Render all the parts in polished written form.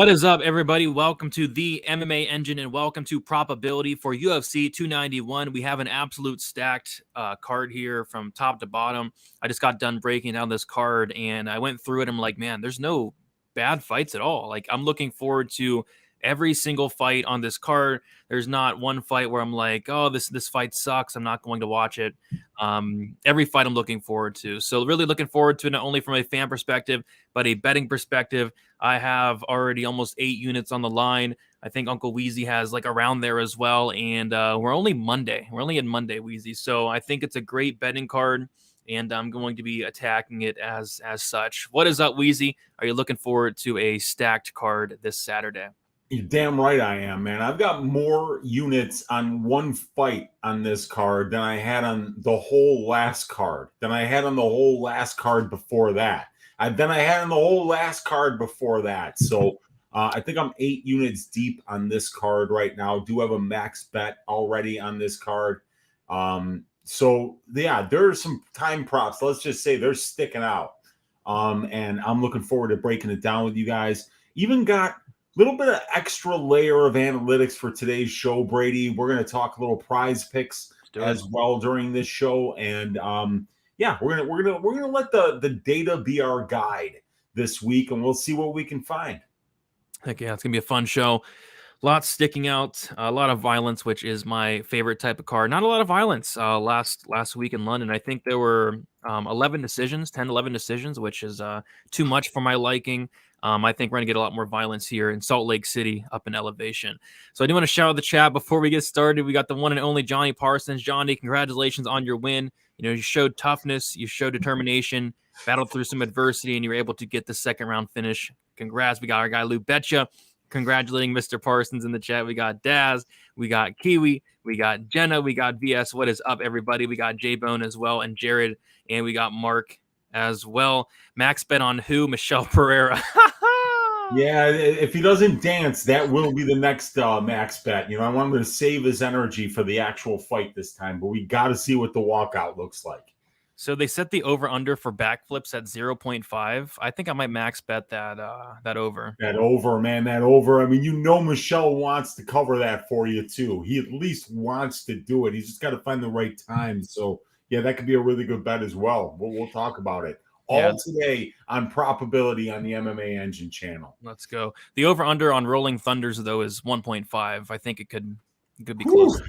What is up, everybody? Welcome to the MMA Engine and welcome to Probability for UFC 291. We have an absolute stacked card here from top to bottom. I just got done breaking down this card and I went through it. I'm like, man, there's no bad fights at all. Like, I'm looking forward to every single fight on this card. There's not one fight where I'm like, oh, this fight sucks, I'm not going to watch it. Every fight I'm looking forward to. So really looking forward to it, not only from a fan perspective, but a betting perspective. I have already almost 8 units on the line. I think Uncle Wheezy has like around there as well. And we're only Monday. We're only in Monday, Wheezy. So I think it's a great betting card, and I'm going to be attacking it as such. What is up, Wheezy? Are you looking forward to a stacked card this Saturday? You're damn right I am, man. I've got more units on one fight on this card than I had on the whole last card, than I had on the whole last card before that. Then I had on the whole last card before that. So I think I'm 8 units deep on this card right now. Do have a max bet already on this card. So yeah, there's some time props. Let's just say they're sticking out. And I'm looking forward to breaking it down with you guys. Even got little bit of extra layer of analytics for today's show, Brady. We're going to talk a little prize picks as well during this show, and yeah, we're gonna let the data be our guide this week, and we'll see what we can find. Heck yeah, it's gonna be a fun show. Lots sticking out, a lot of violence, which is my favorite type of card. Not a lot of violence last week in London. I think there were 11 decisions, 10, 11 decisions, which is too much for my liking. I think we're going to get a lot more violence here in Salt Lake City up in elevation. So I do want to shout out the chat before we get started. We got the one and only Johnny Parsons. Johnny, congratulations on your win. You know, you showed toughness, you showed determination, battled through some adversity, and you were able to get the second round finish. Congrats. We got our guy Lou Betcha congratulating Mr. Parsons in the chat. We got Daz, we got Kiwi, we got Jenna, we got VS. What is up, everybody? We got J-Bone as well, and Jared, and we got Mark as well. Max bet on who? Michelle Pereira. Yeah, if he doesn't dance, that will be the next max bet. You know, I want him to save his energy for the actual fight this time, but we got to see what the walkout looks like. So they set the over-under for backflips at 0.5. I think I might max bet that over. That over, man, that over. I mean, you know Michelle wants to cover that for you, too. He at least wants to do it. He's just got to find the right time. So, yeah, that could be a really good bet as well. We'll talk about it. All today on Probability on the MMA Engine channel. Let's go. The over-under on Rolling Thunders, though, is 1.5. I think it could be close.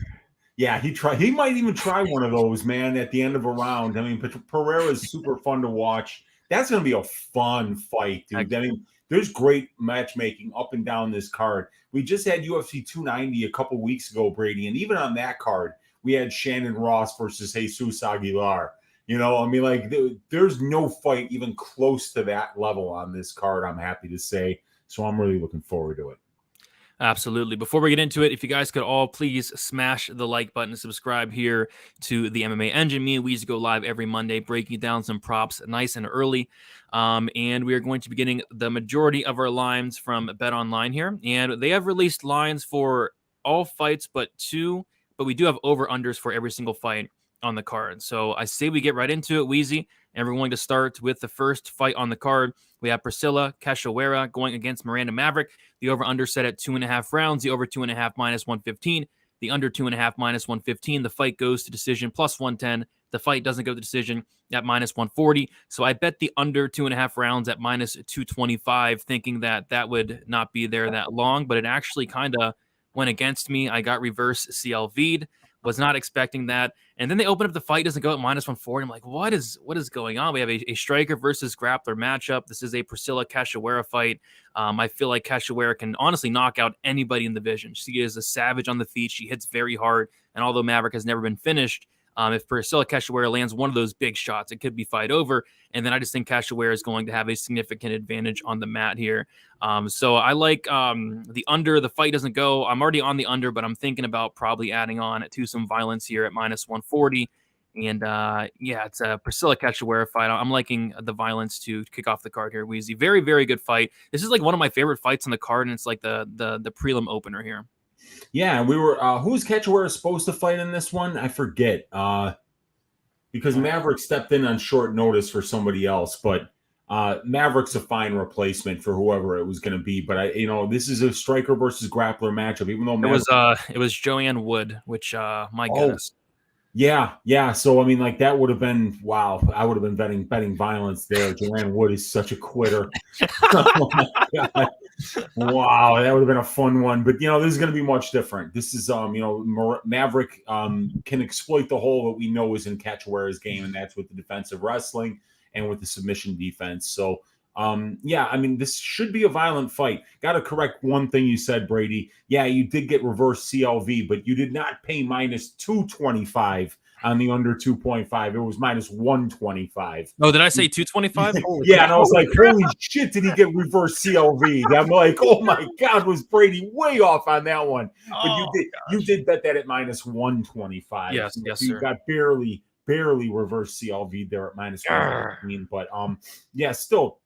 Yeah, he might even try one of those, man, at the end of a round. I mean, Pereira is super fun to watch. That's going to be a fun fight, dude. I mean, there's great matchmaking up and down this card. We just had UFC 290 a couple weeks ago, Brady, and even on that card, we had Shannon Ross versus Jesus Aguilar. You know, I mean, like, there's no fight even close to that level on this card, I'm happy to say. So I'm really looking forward to it. Absolutely. Before we get into it, if you guys could all please smash the like button and subscribe here to the MMA Engine. Me and Weezy go live every Monday, breaking down some props nice and early. And we are going to be getting the majority of our lines from Bet Online here. And they have released lines for all fights but 2, but we do have over-unders for every single fight on the card. So I say we get right into it, Wheezy, and we're going to start with the first fight on the card. We have Priscilla Cachoeira going against Miranda Maverick. The over-under set at 2.5 rounds. The over 2.5 minus 115. The under 2.5 minus 115. The fight goes to decision plus 110. The fight doesn't go to decision at minus 140. So I bet the under 2.5 rounds at minus 225, thinking that would not be there that long, but it actually kind of went against me. I got reverse CLV'd. Was not expecting that. And then they open up the fight, doesn't go at minus 140. I'm like, what is going on? We have a striker versus grappler matchup. This is a Priscilla Cachoeira fight. I feel like Cachoeira can honestly knock out anybody in the division. She is a savage on the feet. She hits very hard. And although Maverick has never been finished, if Priscilla Cachoeira lands one of those big shots, it could be fight over. And then I just think Cachoeira is going to have a significant advantage on the mat here. So I like the under. The fight doesn't go. I'm already on the under, but I'm thinking about probably adding on to some violence here at minus 140. And yeah, it's a Priscilla Cachoeira fight. I'm liking the violence to kick off the card here, Wheezy. Very, very good fight. This is like one of my favorite fights on the card, and it's like the prelim opener here. Yeah, we were who was Cachoeira supposed to fight in this one? I forget. Because Maverick stepped in on short notice for somebody else, but Maverick's a fine replacement for whoever it was going to be, but this is a striker versus grappler matchup. Even though It was Joanne Wood, which my oh goodness. yeah. So I mean, like that would have been wow. I would have been betting violence there. Joanne Wood is such a quitter. Oh my God. Wow, that would have been a fun one. But this is going to be much different. This is Maverick can exploit the hole that we know is in Cachoeira's game, and that's with the defensive wrestling and with the submission defense. So I mean, this should be a violent fight. Got to correct one thing you said, Brady. Yeah, you did get reverse CLV, but you did not pay minus 225 on the under 2.5. It was minus 125. Oh, did I say 225? Yeah, and I was like, holy shit, did he get reverse CLV? I'm like, oh my God, was Brady way off on that one? But you did bet that at minus 125. Yes, you sir. got barely reverse CLV there at minus 115. But still.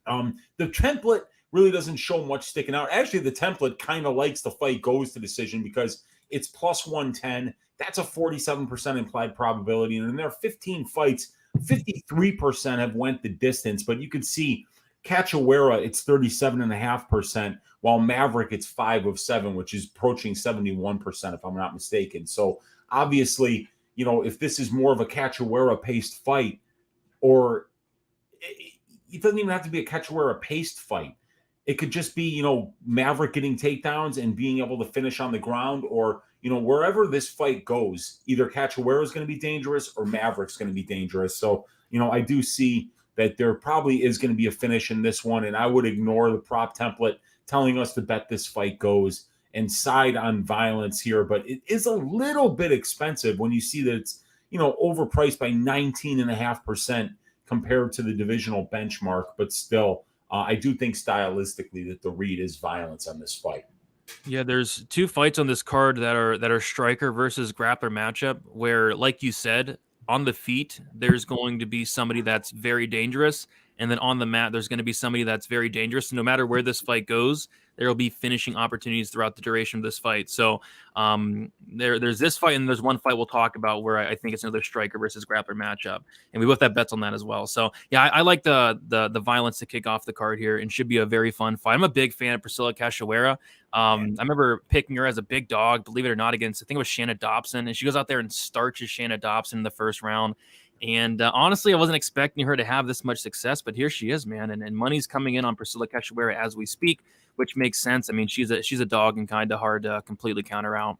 The template really doesn't show much sticking out. Actually, the template kind of likes the fight goes to decision because it's plus 110. That's a 47% implied probability. And in their 15 fights, 53% have went the distance. But you can see Cachoeira, it's 37.5%, while Maverick, it's 5 of 7, which is approaching 71%, if I'm not mistaken. So obviously, if this is more of a Cachoeira-paced fight, or it doesn't even have to be a Cachoeira-paced fight. It could just be, Maverick getting takedowns and being able to finish on the ground, or, wherever this fight goes, either Cachoeira is going to be dangerous or Maverick's going to be dangerous. So, I do see that there probably is going to be a finish in this one, and I would ignore the prop template telling us to bet this fight goes and side on violence here. But it is a little bit expensive when you see that it's, overpriced by 19.5%. compared to the divisional benchmark, but still, I do think stylistically that the read is violence on this fight. Yeah, there's 2 fights on this card that are striker versus grappler matchup where, like you said, on the feet, there's going to be somebody that's very dangerous, and then on the mat, there's going to be somebody that's very dangerous. No matter where this fight goes, there will be finishing opportunities throughout the duration of this fight. So there's this fight, and there's one fight we'll talk about where I think it's another striker versus grappler matchup, and we both have bets on that as well. So yeah, I like the violence to kick off the card here, and should be a very fun fight. I'm a big fan of Priscilla Cachoeira. I remember picking her as a big dog, believe it or not, against I think it was Shanna Dobson, and she goes out there and starches Shanna Dobson in the first round. And honestly, I wasn't expecting her to have this much success, but here she is, man. And money's coming in on Priscilla Cachoeira as we speak, which makes sense. I mean, she's a dog and kind of hard to completely counter out.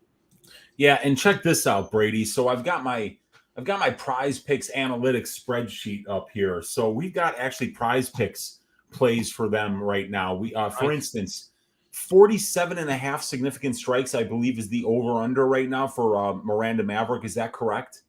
Yeah, and check this out, Brady. So I've got my Prize Picks analytics spreadsheet up here. So we've got actually Prize Picks plays for them right now. We for instance, 47.5 significant strikes, I believe, is the over-under right now for Miranda Maverick. Is that correct?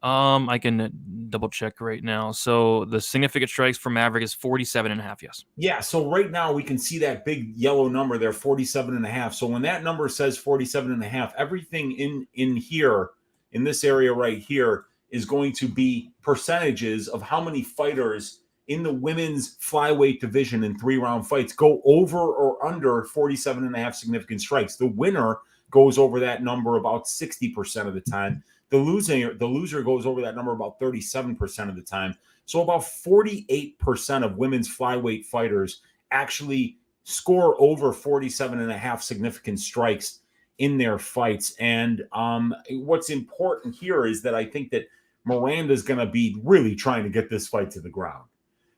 I can double check right now. So the significant strikes for Maverick is 47.5. Yes. Yeah. So right now we can see that big yellow number there, 47.5. So when that number says 47.5, everything in here, in this area right here, is going to be percentages of how many fighters in the women's flyweight division in 3-round fights go over or under 47.5 significant strikes. The winner goes over that number about 60% of the time. The loser goes over that number about 37% of the time. So about 48% of women's flyweight fighters actually score over 47.5 significant strikes in their fights. And what's important here is that I think that Miranda's going to be really trying to get this fight to the ground.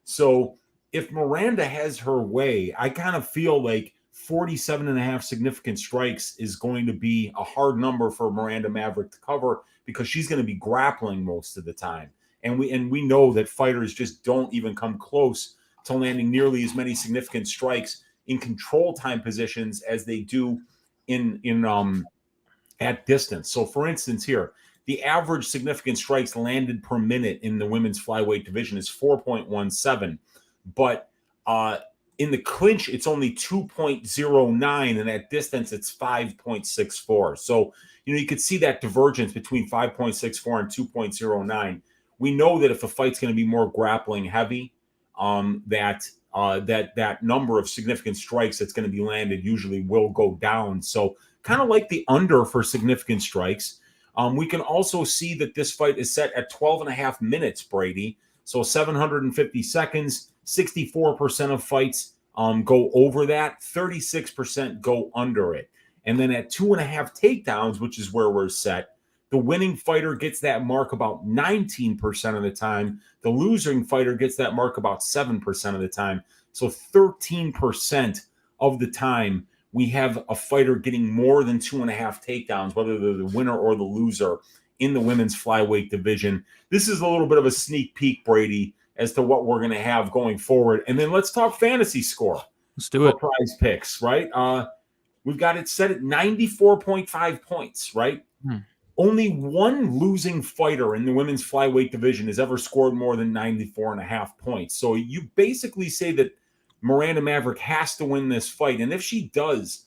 So if Miranda has her way, I kind of feel like 47.5 significant strikes is going to be a hard number for Miranda Maverick to cover, because she's going to be grappling most of the time. And we know that fighters just don't even come close to landing nearly as many significant strikes in control time positions as they do in at distance. So for instance here, the average significant strikes landed per minute in the women's flyweight division is 4.17, but in the clinch, it's only 2.09, and at distance, it's 5.64. So, you could see that divergence between 5.64 and 2.09. We know that if a fight's going to be more grappling heavy, that number of significant strikes that's going to be landed usually will go down. So, kind of like the under for significant strikes. We can also see that this fight is set at 12.5 minutes, Brady. So 750 seconds, 64% of fights go over that, 36% go under it. And then at 2.5 takedowns, which is where we're set, the winning fighter gets that mark about 19% of the time. The losing fighter gets that mark about 7% of the time. So 13% of the time, we have a fighter getting more than 2.5 takedowns, whether they're the winner or the loser in the women's flyweight division. This is a little bit of a sneak peek, Brady, as to what we're going to have going forward. And then let's talk fantasy score. Let's do it. Prize picks, right? We've got it set at 94.5 points, right? Only one losing fighter in the women's flyweight division has ever scored more than 94.5 points. So you basically say that Miranda Maverick has to win this fight. And if she does,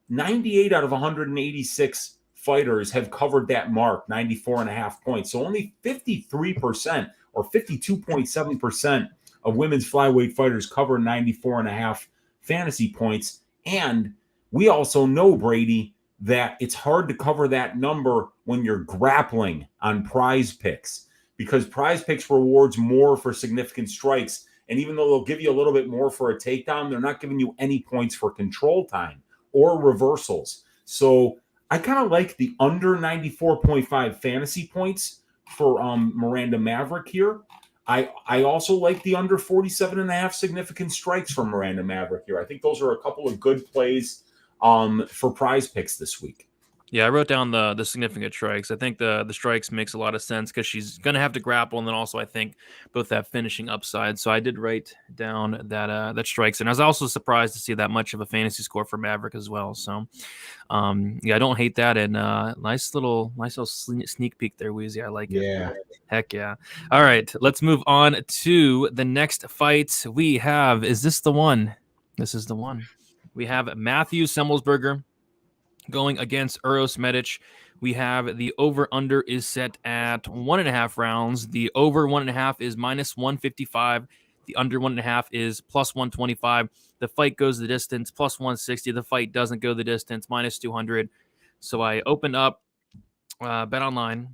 98 out of 186 fighters have covered that mark, 94.5 points. So only 53% or 52.7% of women's flyweight fighters cover 94.5 fantasy points. And we also know, Brady, that it's hard to cover that number when you're grappling on prize picks, because prize picks rewards more for significant strikes. And even though they'll give you a little bit more for a takedown, they're not giving you any points for control time or reversals. So I kind of like the under 94.5 fantasy points for Miranda Maverick here. I also like the under 47.5 significant strikes from Miranda Maverick here. I think those are a couple of good plays for prize picks this week. Yeah, I wrote down the significant strikes. I think the strikes makes a lot of sense because she's going to have to grapple, and then also I think both that finishing upside. So I did write down that strikes, and I was also surprised to see that much of a fantasy score for Maverick as well. So yeah, I don't hate that, and nice little sneak peek there, Weezy. I like it. Yeah. Heck yeah. All right, let's move on to the next fight. We have, is this the one? This is the one. We have Matthew Semmelsberger going against Uros Medich. We have the over-under is set at 1.5 rounds. The over 1.5 is minus 155. The under 1.5 is plus 125. The fight goes the distance, plus 160. The fight doesn't go the distance, minus 200. So I opened up Bet Online,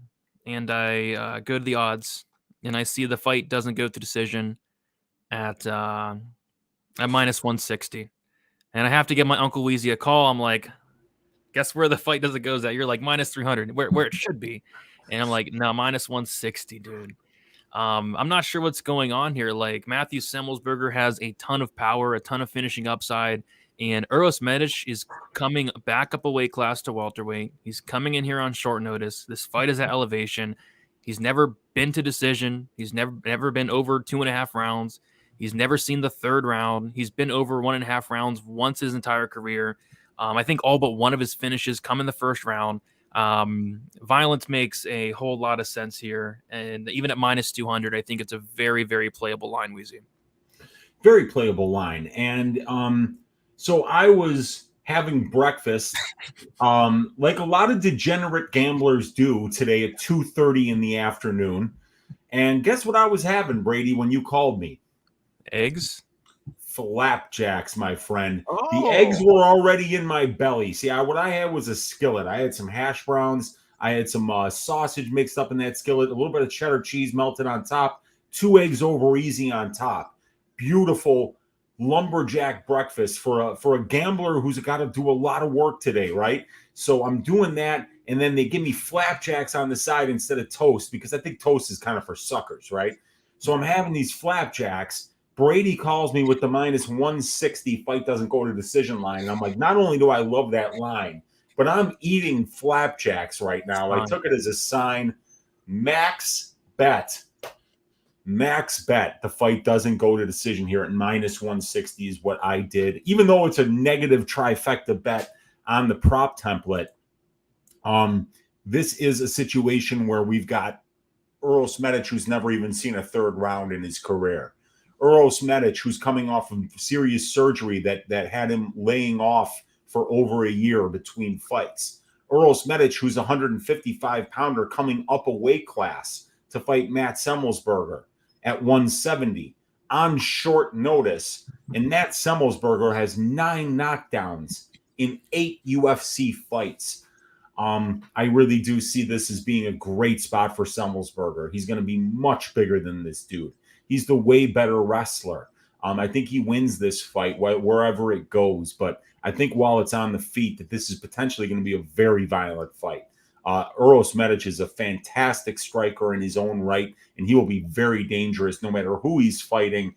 and I go to the odds, and I see the fight doesn't go to decision at minus 160. And I have to give my Uncle Weezy a call. I'm like, guess where the fight doesn't go at? You're like minus 300, where it should be. And I'm like, no, minus 160, dude. I'm not sure what's going on here. Like, Matthew Semmelsberger has a ton of power, a ton of finishing upside, and Uros Medich is coming back up a weight class to welterweight. He's coming in here on short notice. This fight is at elevation. He's never been to decision. He's never been over 2.5 rounds. He's never seen the third round. He's been over 1.5 rounds once his entire career. I think all but one of his finishes come in the first round. Violence makes a whole lot of sense here. And even at minus 200, I think it's a very, very playable line, Weezy. Very playable line. And so I was having breakfast like a lot of degenerate gamblers do today at 2:30 in the afternoon. And guess what I was having, Brady, when you called me? Eggs? Flapjacks, my friend. Oh. The eggs were already in my belly. See, what I had was a skillet. I had some hash browns. I had some sausage mixed up in that skillet, a little bit of cheddar cheese melted on top, 2 eggs over easy on top. Beautiful lumberjack breakfast for a gambler who's got to do a lot of work today, right? So I'm doing that, and then they give me flapjacks on the side instead of toast, because I think toast is kind of for suckers, right? So I'm having these flapjacks. Brady calls me with the minus 160 fight doesn't go to decision line. And I'm like, not only do I love that line, but I'm eating flapjacks right now. I took it as a sign. Max bet. The fight doesn't go to decision here at minus 160 is what I did. Even though it's a negative trifecta bet on the prop template, this is a situation where we've got Uros Medich, who's never even seen a third round in his career. Uros Medich, who's coming off of serious surgery that had him laying off for over a year between fights. Uros Medich, who's a 155-pounder coming up a weight class to fight Matt Semmelsberger at 170 on short notice. And Matt Semmelsberger has 9 knockdowns in 8 UFC fights. I really do see this as being a great spot for Semmelsberger. He's going to be much bigger than this dude. He's the way better wrestler. I think he wins this fight wherever it goes. But I think while it's on the feet, that this is potentially going to be a very violent fight. Uros Medich is a fantastic striker in his own right, and he will be very dangerous no matter who he's fighting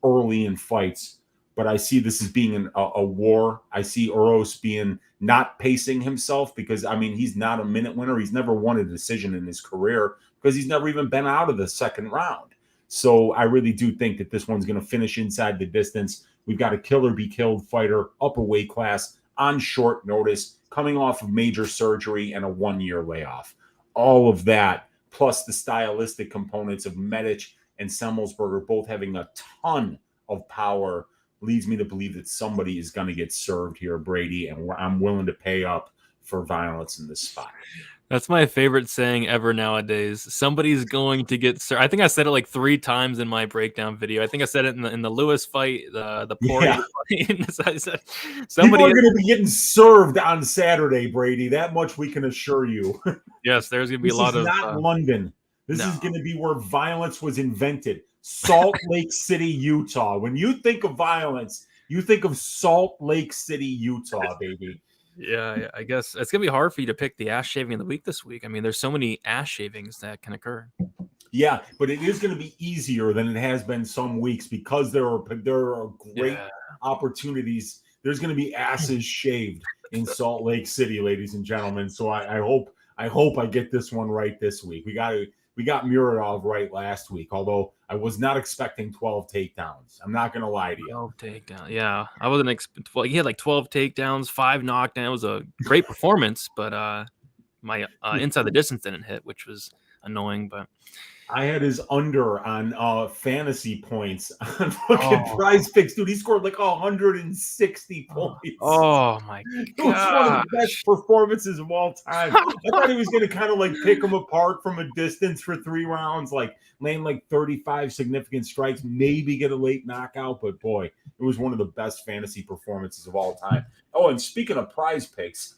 early in fights. But I see this as being a war. I see Uros being not pacing himself because, I mean, he's not a minute winner. He's never won a decision in his career because he's never even been out of the second round. So I really do think that this one's going to finish inside the distance. We've got a kill-or-be-killed fighter up a weight class on short notice, coming off of major surgery and a 1-year layoff. All of that, plus the stylistic components of Medich and Semmelsberger both having a ton of power, leads me to believe that somebody is going to get served here, Brady, and I'm willing to pay up for violence in this spot. That's my favorite saying ever nowadays. Somebody's going to get served. I think I said it like 3 times in my breakdown video. I think I said it in the Lewis fight, the Poirier fight. So I said, people are going to be getting served on Saturday, Brady. That much we can assure you. Yes, there's going to be a lot of... This is not London. This is going to be where violence was invented. Salt Lake City, Utah. When you think of violence, you think of Salt Lake City, Utah, baby. Yeah, I guess it's going to be hard for you to pick the ass shaving of the week this week. I mean, there's so many ass shavings that can occur. Yeah, but it is going to be easier than it has been some weeks because there are great opportunities. There's going to be asses shaved in Salt Lake City, ladies and gentlemen. So I hope I get this one right this week. We got Muradov right last week, although I was not expecting 12 takedowns. I'm not going to lie to you. 12 takedowns. Yeah, I wasn't expecting. He had like 12 takedowns, 5 knockdowns. It was a great performance, but my inside the distance didn't hit, which was annoying. But I had his under on fantasy points on fucking Prize Picks, dude. He scored like 160 points. Oh my god! It was one of the best performances of all time. I thought he was going to kind of like pick him apart from a distance for 3 rounds, like land like 35 significant strikes, maybe get a late knockout. But boy, it was one of the best fantasy performances of all time. Oh, and speaking of Prize Picks,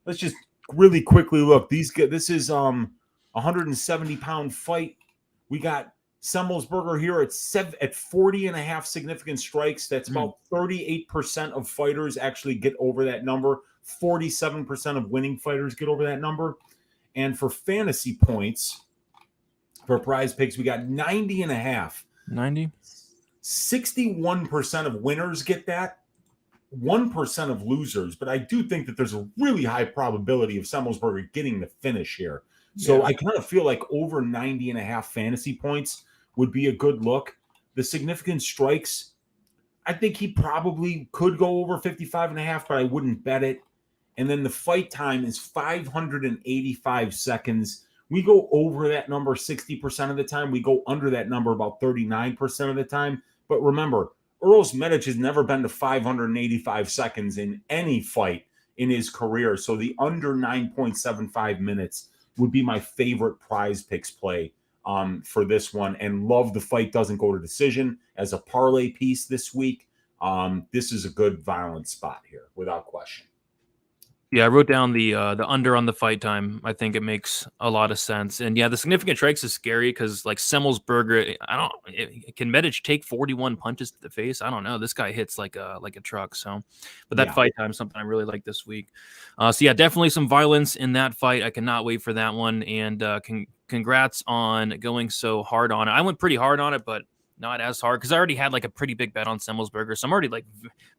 let's just really quickly look. This is 170-pound fight. We got Semmelsberger here at 40 and a half significant strikes. That's about 38% of fighters actually get over that number. 47% of winning fighters get over that number. And for fantasy points, for Prize Picks, we got 90 and a half. 90? 61% of winners get that. 1% of losers. But I do think that there's a really high probability of Semmelsberger getting the finish here. So I kind of feel like over 90 and a half fantasy points would be a good look. The significant strikes, I think he probably could go over 55 and a half, but I wouldn't bet it. And then the fight time is 585 seconds. We go over that number 60% of the time. We go under that number about 39% of the time. But remember, Uros Medich has never been to 585 seconds in any fight in his career. So the under 9.75 minutes would be my favorite Prize Picks play for this one, and love the fight doesn't go to decision as a parlay piece this week. This is a good violent spot here, without question. Yeah, I wrote down the under on the fight time. I think it makes a lot of sense. And yeah, the significant strikes is scary because like Semmelsberger, can Medich take 41 punches to the face? I don't know. This guy hits like a truck. So, but that fight time is something I really like this week. So yeah, definitely some violence in that fight. I cannot wait for that one. And congrats on going so hard on it. I went pretty hard on it, but not as hard because I already had like a pretty big bet on Semmelsberger. So I'm already like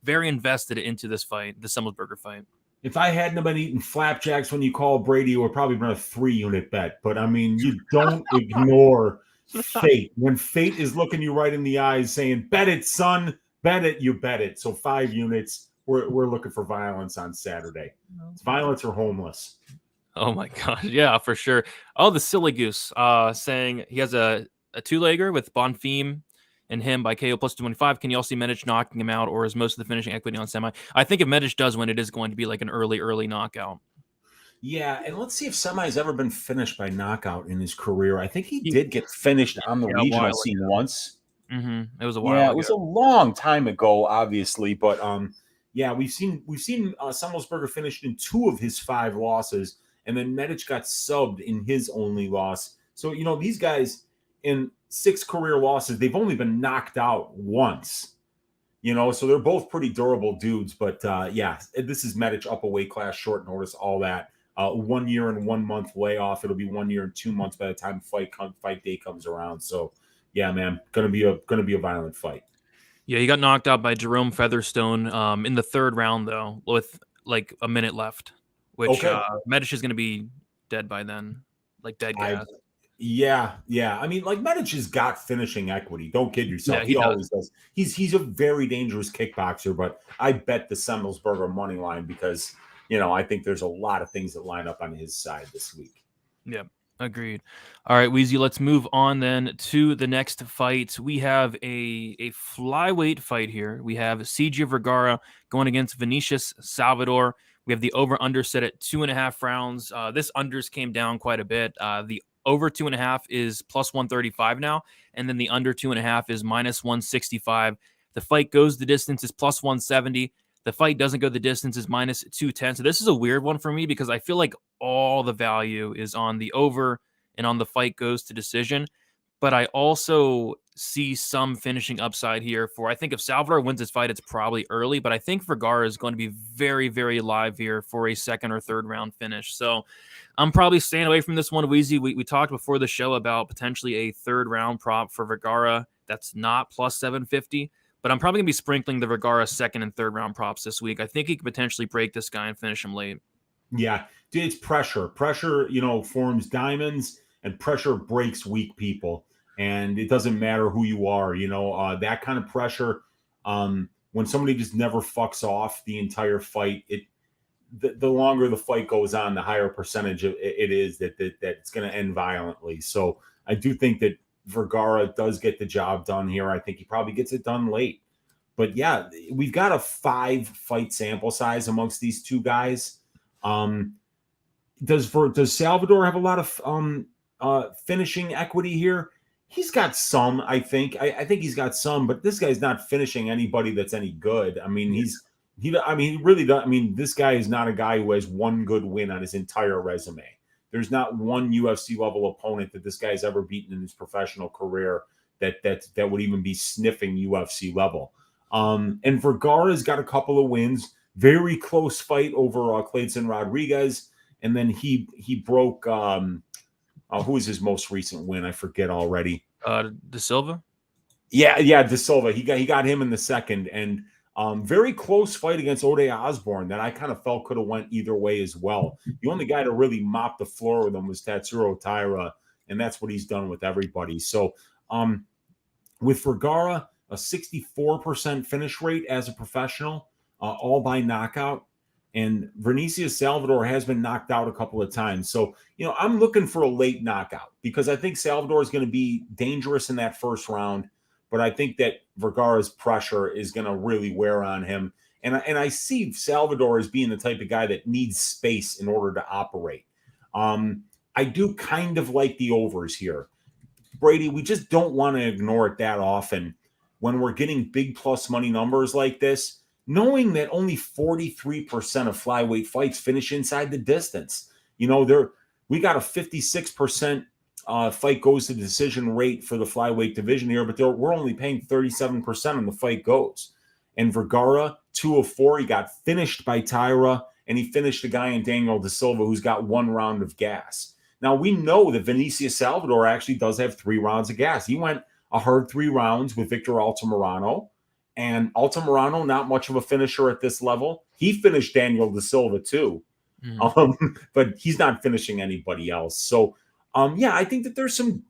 very invested into this fight, the Semmelsberger fight. If I hadn't been eating flapjacks when you called Brady, it would probably been a 3-unit bet. But I mean, you don't ignore fate. When fate is looking you right in the eyes saying, bet it, son, bet it, you bet it. So 5 units, we're looking for violence on Saturday. It's violence or homeless. Oh my gosh. Yeah, for sure. Oh, the Silly Goose saying he has a 2-legger with Bonfim and him by KO plus 225. Can you all see Medich knocking him out, or is most of the finishing equity on semi? I think if Medich does win, it is going to be like an early knockout. Yeah, and let's see if semi's ever been finished by knockout in his career. I think he did get finished on the regional scene once. It was a while ago. It was a long time ago, obviously, but yeah, we've seen Semmelsberger finished in 2 of his 5 losses, and then Medich got subbed in his only loss. So these guys, in 6 career losses, they've only been knocked out once. So they're both pretty durable dudes. But yeah, this is Medich up a weight class, short notice, all that. 1 year and 1 month layoff. It'll be 1 year and 2 months by the time fight day comes around. So yeah, man, gonna be a violent fight. Yeah, he got knocked out by Jerome Featherstone in the 3rd round, though, with like a minute left, which Okay. Medich is going to be dead by then, like dead gas. Yeah. I mean, like, Medich has got finishing equity. Don't kid yourself. Yeah, he always does. He's a very dangerous kickboxer, but I bet the Semmelsberger money line because, I think there's a lot of things that line up on his side this week. Yeah, agreed. All right, Weezy, let's move on then to the next fight. We have a flyweight fight here. We have CJ Vergara going against Vinicius Salvador. We have the over-under set at 2.5 rounds. This unders came down quite a bit. The over 2.5 is plus 135 now, and then the under 2.5 is minus 165. The fight goes the distance is plus 170. The fight doesn't go the distance is minus 210. So this is a weird one for me because I feel like all the value is on the over and on the fight goes to decision. But I also see some finishing upside here I think if Salvador wins this fight, it's probably early, but I think Vergara is going to be very, very live here for a 2nd or 3rd round finish. So I'm probably staying away from this one, Weezy. We talked before the show about potentially a 3rd round prop for Vergara. That's not plus 750, but I'm probably going to be sprinkling the Vergara 2nd and 3rd round props this week. I think he could potentially break this guy and finish him late. Yeah, dude, it's pressure. Pressure, forms diamonds, and pressure breaks weak people. And it doesn't matter who you are, that kind of pressure. When somebody just never fucks off the entire fight, the longer the fight goes on, the higher percentage it is that it's going to end violently. So I do think that Vergara does get the job done here. I think he probably gets it done late. But yeah, we've got a 5-fight sample size amongst these two guys. Does Salvador have a lot of finishing equity here? He's got some, I think. I think he's got some, but this guy's not finishing anybody that's any good. I mean, he really does. I mean, this guy is not a guy who has one good win on his entire resume. There's not one UFC level opponent that this guy's ever beaten in his professional career that would even be sniffing UFC level. And Vergara's got a couple of wins. Very close fight over Clayton Rodriguez, and then he broke. Who was his most recent win? I forget already. De Silva. Yeah, De Silva. He got him in the 2nd, and very close fight against Ode Osborne that I kind of felt could have went either way as well. The only guy to really mop the floor with him was Tatsuro Taira, and that's what he's done with everybody. So, with Vergara, a 64% finish rate as a professional, all by knockout. And Vinicius Salvador has been knocked out a couple of times. So, I'm looking for a late knockout because I think Salvador is going to be dangerous in that 1st round. But I think that Vergara's pressure is going to really wear on him. And I see Salvador as being the type of guy that needs space in order to operate. I do kind of like the overs here. Brady, we just don't want to ignore it that often when we're getting big plus money numbers like this, knowing that only 43% of flyweight fights finish inside the distance. We got a 56% fight goes to decision rate for the flyweight division here, but we're only paying 37% on the fight goes. And Vergara, 2 of 4, he got finished by Taira, and he finished a guy in Daniel De Silva who's got 1 round of gas. Now, we know that Vinicius Salvador actually does have 3 rounds of gas. He went a hard 3 rounds with Victor Altamirano, and Altamirano, not much of a finisher at this level. He finished Daniel De Silva too, but he's not finishing anybody else. So, I think that there's some.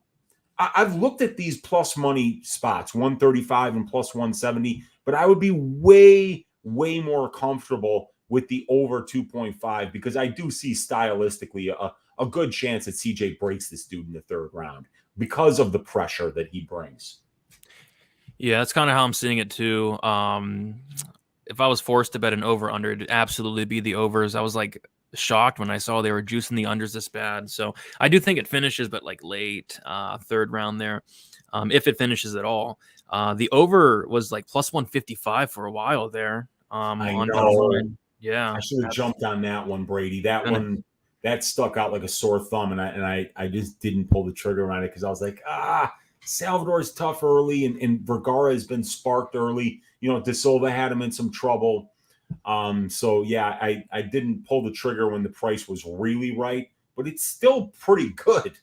I've looked at these plus money spots, 135 and plus 170, but I would be way, way more comfortable with the over 2.5 because I do see stylistically a good chance that CJ breaks this dude in the 3rd round because of the pressure that he brings. Yeah, that's kind of how I'm seeing it too. If I was forced to bet an over-under, it'd absolutely be the overs. I was like shocked when I saw they were juicing the unders this bad. So I do think it finishes, but like late 3rd round there, if it finishes at all. The over was like plus 155 for a while there. I know. Yeah, I should have jumped on that one, Brady. That one that stuck out like a sore thumb, and I just didn't pull the trigger on it because I was like, Salvador's tough early, and Vergara has been sparked early. De Silva had him in some trouble. So yeah, I didn't pull the trigger when the price was really right, but it's still pretty good.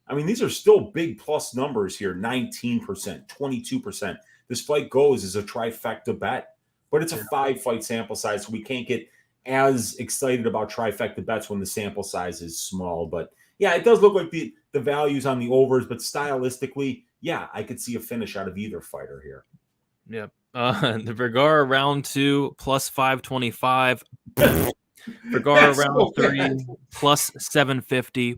I mean, these are still big plus numbers here, 19%, 22%. This fight goes as a trifecta bet, but it's a 5-fight sample size, so we can't get as excited about trifecta bets when the sample size is small. But yeah, it does look like the values on the overs, but stylistically, yeah, I could see a finish out of either fighter here. Yep. The Vergara round 2 plus 525. Vergara round 3 plus 750.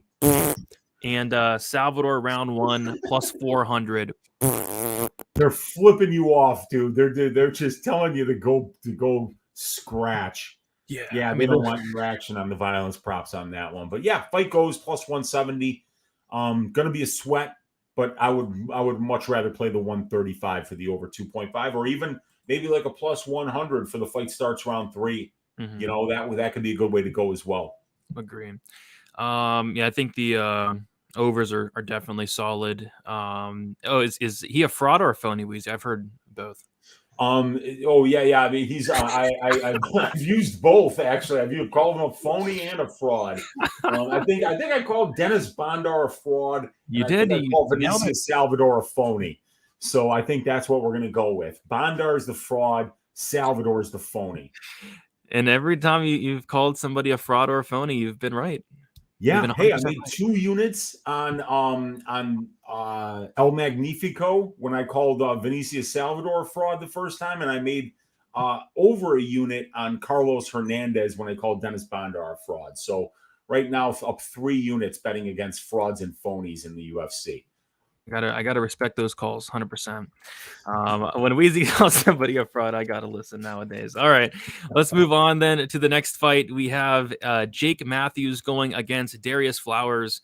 And Salvador round 1 plus 400. They're flipping you off, dude. They're just telling you to go scratch. Yeah, they don't want your action on the violence props on that one. But yeah, fight goes plus 170. Gonna be a sweat, but I would much rather play the 135 for the over 2.5, or even maybe like a plus 100 for the fight starts round 3. Mm-hmm. That could be a good way to go as well. Agree. Yeah, I think the overs are definitely solid. Is he a fraud or a phony, Weezy? I've heard both. Yeah. I mean, he's I've used both actually. I've called him a phony and a fraud. I think I called Dennis Bondar a fraud. You did. I called Benicio Salvador a phony. So I think that's what we're gonna go with. Bondar is the fraud. Salvador is the phony. And every time you've called somebody a fraud or a phony, you've been right. Yeah. Hey, I made 2 units on El Magnifico when I called Benicio Salvador a fraud the first time, and I made over a unit on Carlos Hernandez when I called Dennis Bondar a fraud. So right now, up 3 units betting against frauds and phonies in the UFC. I gotta respect those calls, 100%. When Weezy calls somebody a fraud, I gotta listen nowadays. All right, let's move on then to the next fight. We have Jake Matthews going against Darius Flowers.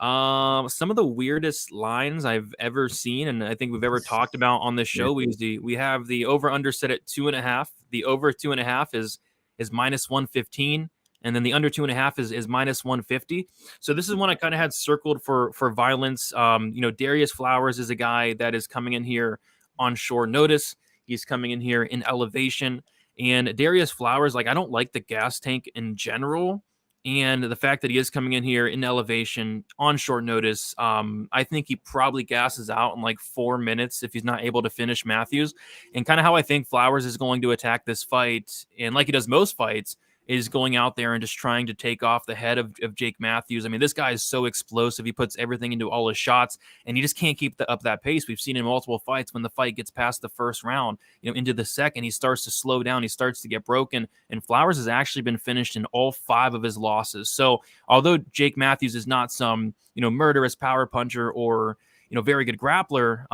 Some of the weirdest lines I've ever seen, and I think we've ever talked about on this show. We have the over under set at 2.5. The over 2.5 is minus 115. And then the under 2.5 is minus 150. So this is one I kind of had circled for violence. Darius Flowers is a guy that is coming in here on short notice. He's coming in here in elevation. And Darius Flowers, I don't like the gas tank in general. And the fact that he is coming in here in elevation on short notice, I think he probably gasses out in 4 minutes if he's not able to finish Matthews. And kind of how I think Flowers is going to attack this fight, and like he does most fights, is going out there and just trying to take off the head of Jake Matthews. I mean, this guy is so explosive. He puts everything into all his shots, and he just can't keep up that pace. We've seen in multiple fights when the fight gets past the first round, into the second, he starts to slow down. He starts to get broken, and Flowers has actually been finished in all 5 of his losses. So although Jake Matthews is not some, murderous power puncher or, very good grappler,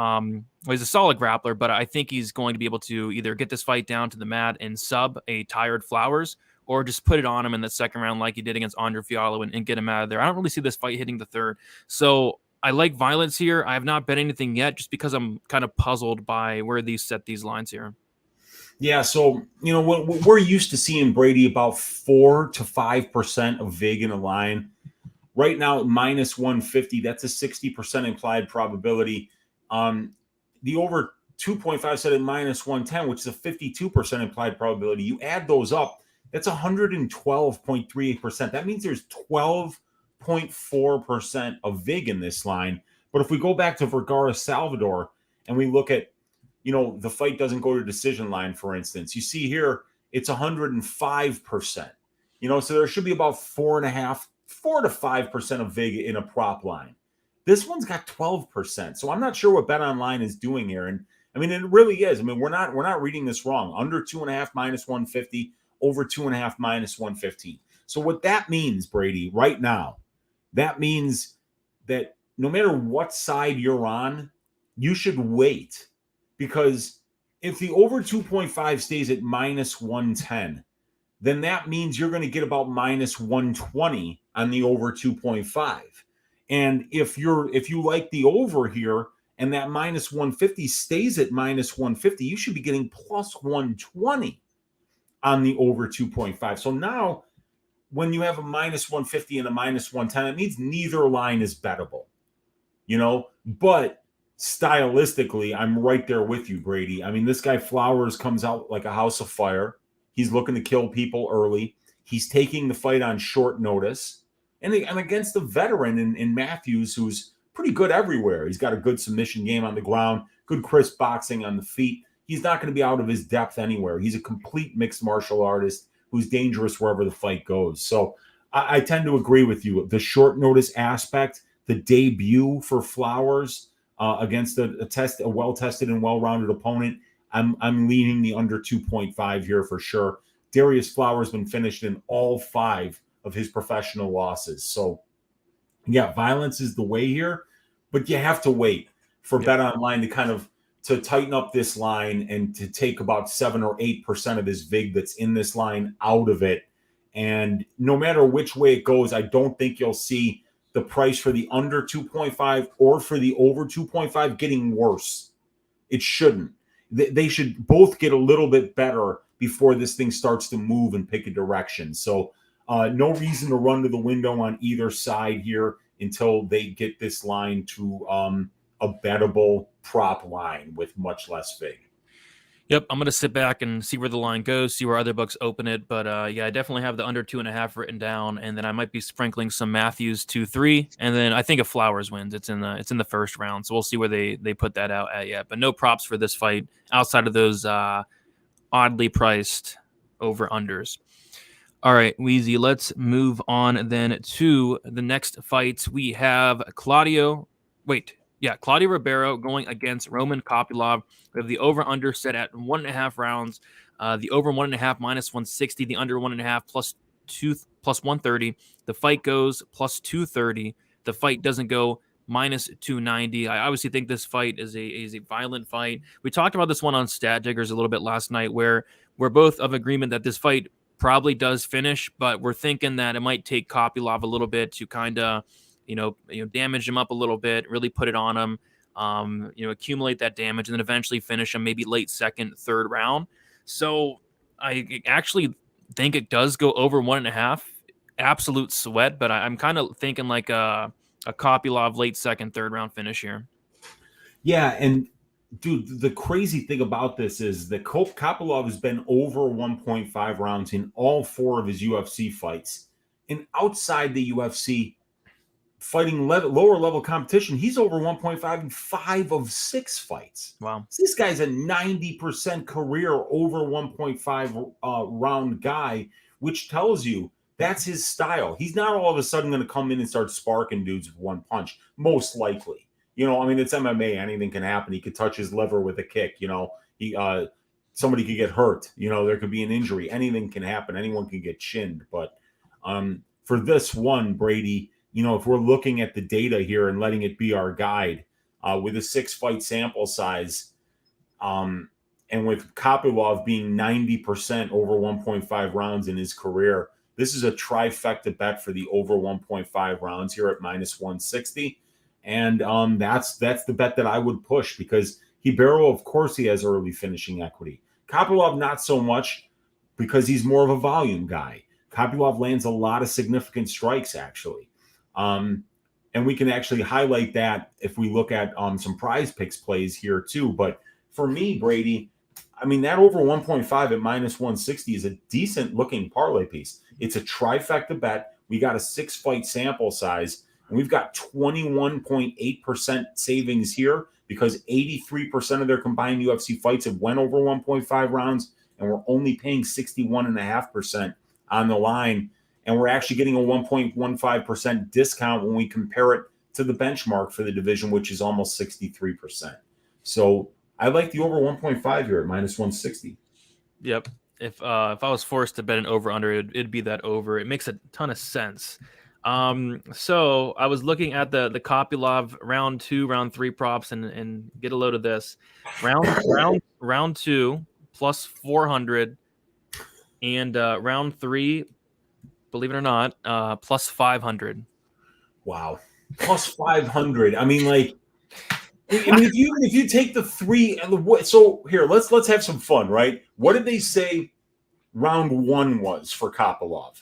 he's a solid grappler, but I think he's going to be able to either get this fight down to the mat and sub a tired Flowers, or just put it on him in the second round like he did against Andre Fiallo and get him out of there. I don't really see this fight hitting the third. So I like violence here. I have not bet anything yet just because I'm kind of puzzled by where these lines here. Yeah, so, we're used to seeing Brady about 4 to 5% of VIG in a line. Right now, at minus 150, that's a 60% implied probability. The over 2.5 set at minus 110, which is a 52% implied probability. You add those up, that's 112.38%. That means there's 12.4% of VIG in this line. But if we go back to Vergara Salvador and we look at, the fight doesn't go to decision line, for instance, you see here it's 105%. So there should be about 4 to 5% of VIG in a prop line. This one's got 12%. So I'm not sure what BetOnline is doing here. And I mean, it really is. I mean, we're not reading this wrong. Under 2.5 minus 150. Over 2.5 minus 115. So what that means, Brady, right now, that means that no matter what side you're on, you should wait, because if the over 2.5 stays at minus 110, then that means you're going to get about minus 120 on the over 2.5. And if you like the over here and that minus 150 stays at minus 150, you should be getting plus 120 on the over 2.5. So now when you have a minus 150 and a minus 110, it means neither line is bettable, you know, but stylistically, I'm right there with you, Brady. I mean, this guy Flowers comes out like a house of fire. He's looking to kill people early. He's taking the fight on short notice. And against the veteran in Matthews, who's pretty good everywhere. He's got a good submission game on the ground, good crisp boxing on the feet. He's not going to be out of his depth anywhere. He's a complete mixed martial artist who's dangerous wherever the fight goes. So I tend to agree with you. The short notice aspect, the debut for Flowers against a well-tested and well-rounded opponent, I'm leaning the under 2.5 here for sure. Darius Flowers been finished in all 5 of his professional losses. So, yeah, violence is the way here, but you have to wait for BetOnline to kind of to tighten up this line and to take about 7 or 8% of this VIG that's in this line out of it. And no matter which way it goes, I don't think you'll see the price for the under 2.5 or for the over 2.5 getting worse. It shouldn't. They should both get a little bit better before this thing starts to move and pick a direction. So no reason to run to the window on either side here until they get this line to a bettable prop line with much less VIG. Yep, I'm going to sit back and see where the line goes, see where other books open it. But yeah, I definitely have the under 2.5 written down, and then I might be sprinkling some Matthews 2-3, and then I think if Flowers wins, it's in the first round. So we'll see where they put that out at yet. But no props for this fight outside of those oddly priced over unders. All right, Weezy, let's move on then to the next fights. We have Claudio Ribeiro going against Roman Kopylov. We have the over-under set at 1.5 rounds. The over 1.5 minus 160. The under 1.5 plus 130. The fight goes plus 230. The fight doesn't go minus 290. I obviously think this fight is a violent fight. We talked about this one on Stat Diggers a little bit last night, where we're both of agreement that this fight probably does finish, but we're thinking that it might take Kopylov a little bit to kind of damage him up a little bit, really put it on him, accumulate that damage, and then eventually finish him maybe late second, third round. So I actually think it does go over 1.5. Absolute sweat, but I'm kind of thinking like a Kopylov late second, third round finish here. Yeah, and dude, the crazy thing about this is that Kopylov has been over 1.5 rounds in all 4 of his UFC fights. And outside the UFC, fighting lower level competition, he's over 1.5 in 5 of 6 fights. Wow. So this guy's a 90% career over 1.5 round guy, which tells you that's his style. He's not all of a sudden going to come in and start sparking dudes with one punch, most likely. It's MMA. Anything can happen. He could touch his liver with a kick. Somebody could get hurt. There could be an injury. Anything can happen. Anyone can get chinned. But for this one, Brady, if we're looking at the data here and letting it be our guide with a 6-fight sample size, and with Kopylov being 90% over 1.5 rounds in his career, this is a trifecta bet for the over 1.5 rounds here at minus 160. And that's the bet that I would push, because Ribeiro, of course, he has early finishing equity. Kopylov, not so much, because he's more of a volume guy. Kopylov lands a lot of significant strikes, actually. And we can actually highlight that if we look at some prize picks plays here, too. But for me, Brady, that over 1.5 at minus 160 is a decent-looking parlay piece. It's a trifecta bet. We got a 6-fight sample size. And we've got 21.8% savings here because 83% of their combined UFC fights have went over 1.5 rounds, and we're only paying 61.5% on the line. And we're actually getting a 1.15% discount when we compare it to the benchmark for the division, which is almost 63%. So I like the over 1.5 here at minus 160. Yep. If I was forced to bet an over-under, it'd be that over. It makes a ton of sense. So I was looking at the Kopylov round 2, round 3 props and get a load of this. Round 2 plus 400 and round 3, believe it or not, plus 500. Wow. Plus 500. If you take the 3 and so here, let's have some fun, right? What did they say round 1 was for Kopylov?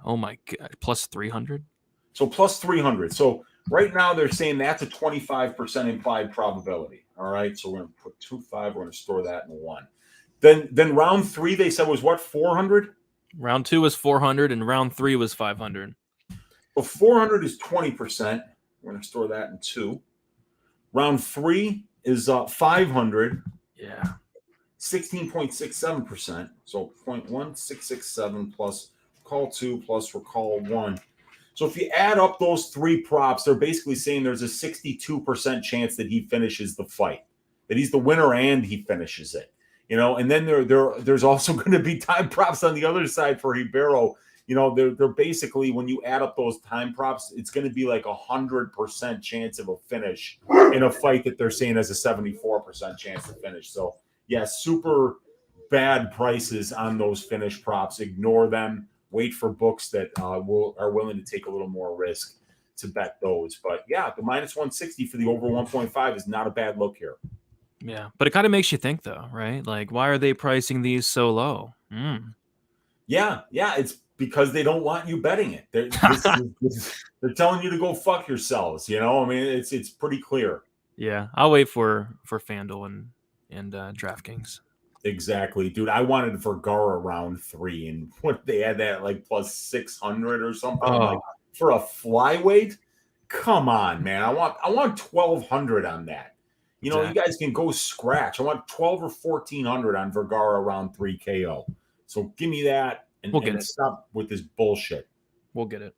Oh my God. Plus 300. So plus 300. So right now they're saying that's a 25% implied probability. All right. So we're going to put 2.5. We're going to store that in 1. Then round 3 they said was what, 400? Round 2 was 400 and round 3 was 500. Well, 400 is 20%. We're going to store that in 2. Round 3 is 500. Yeah. 16.67%. So 0.1667 plus call 2 plus recall 1. So if you add up those 3 props, they're basically saying there's a 62% chance that he finishes the fight, that he's the winner and he finishes it. And then there's also going to be time props on the other side for Ribeiro. They're basically, when you add up those time props, it's going to be like 100% chance of a finish in a fight that they're saying has a 74% chance to finish. So yeah, super bad prices on those finish props. Ignore them. Wait for books that are willing to take a little more risk to bet those. But yeah, the minus 160 for the over 1.5 is not a bad look here. Yeah, but it kind of makes you think, though, right? Like, why are they pricing these so low? Yeah, it's because they don't want you betting it. They're telling you to go fuck yourselves. I mean, it's pretty clear. Yeah, I'll wait for FanDuel and DraftKings. Exactly, dude. I wanted Vergara round 3, and what they had that like plus 600 or something. I'm like, for a flyweight, come on, man. I want 1,200 on that. Exactly. You guys can go scratch. I want 12 or 1,400 on Vergara round 3 KO. So give me that, and stop with this bullshit. We'll get it.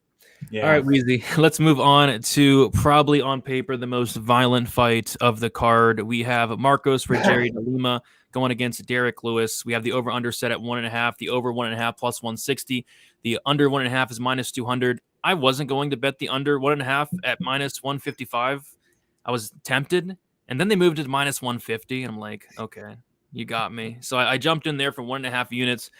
Yeah. All right, Weezy. Let's move on to probably on paper the most violent fight of the card. We have Marcos Rogério de Lima going against Derek Lewis. We have the over/under set at 1.5. The over 1.5 plus 160. The under 1.5 is minus 200. I wasn't going to bet the under 1.5 at minus 155. I was tempted, and then they moved it to minus 150, and I'm like, okay. You got me. So I jumped in there for 1.5 units.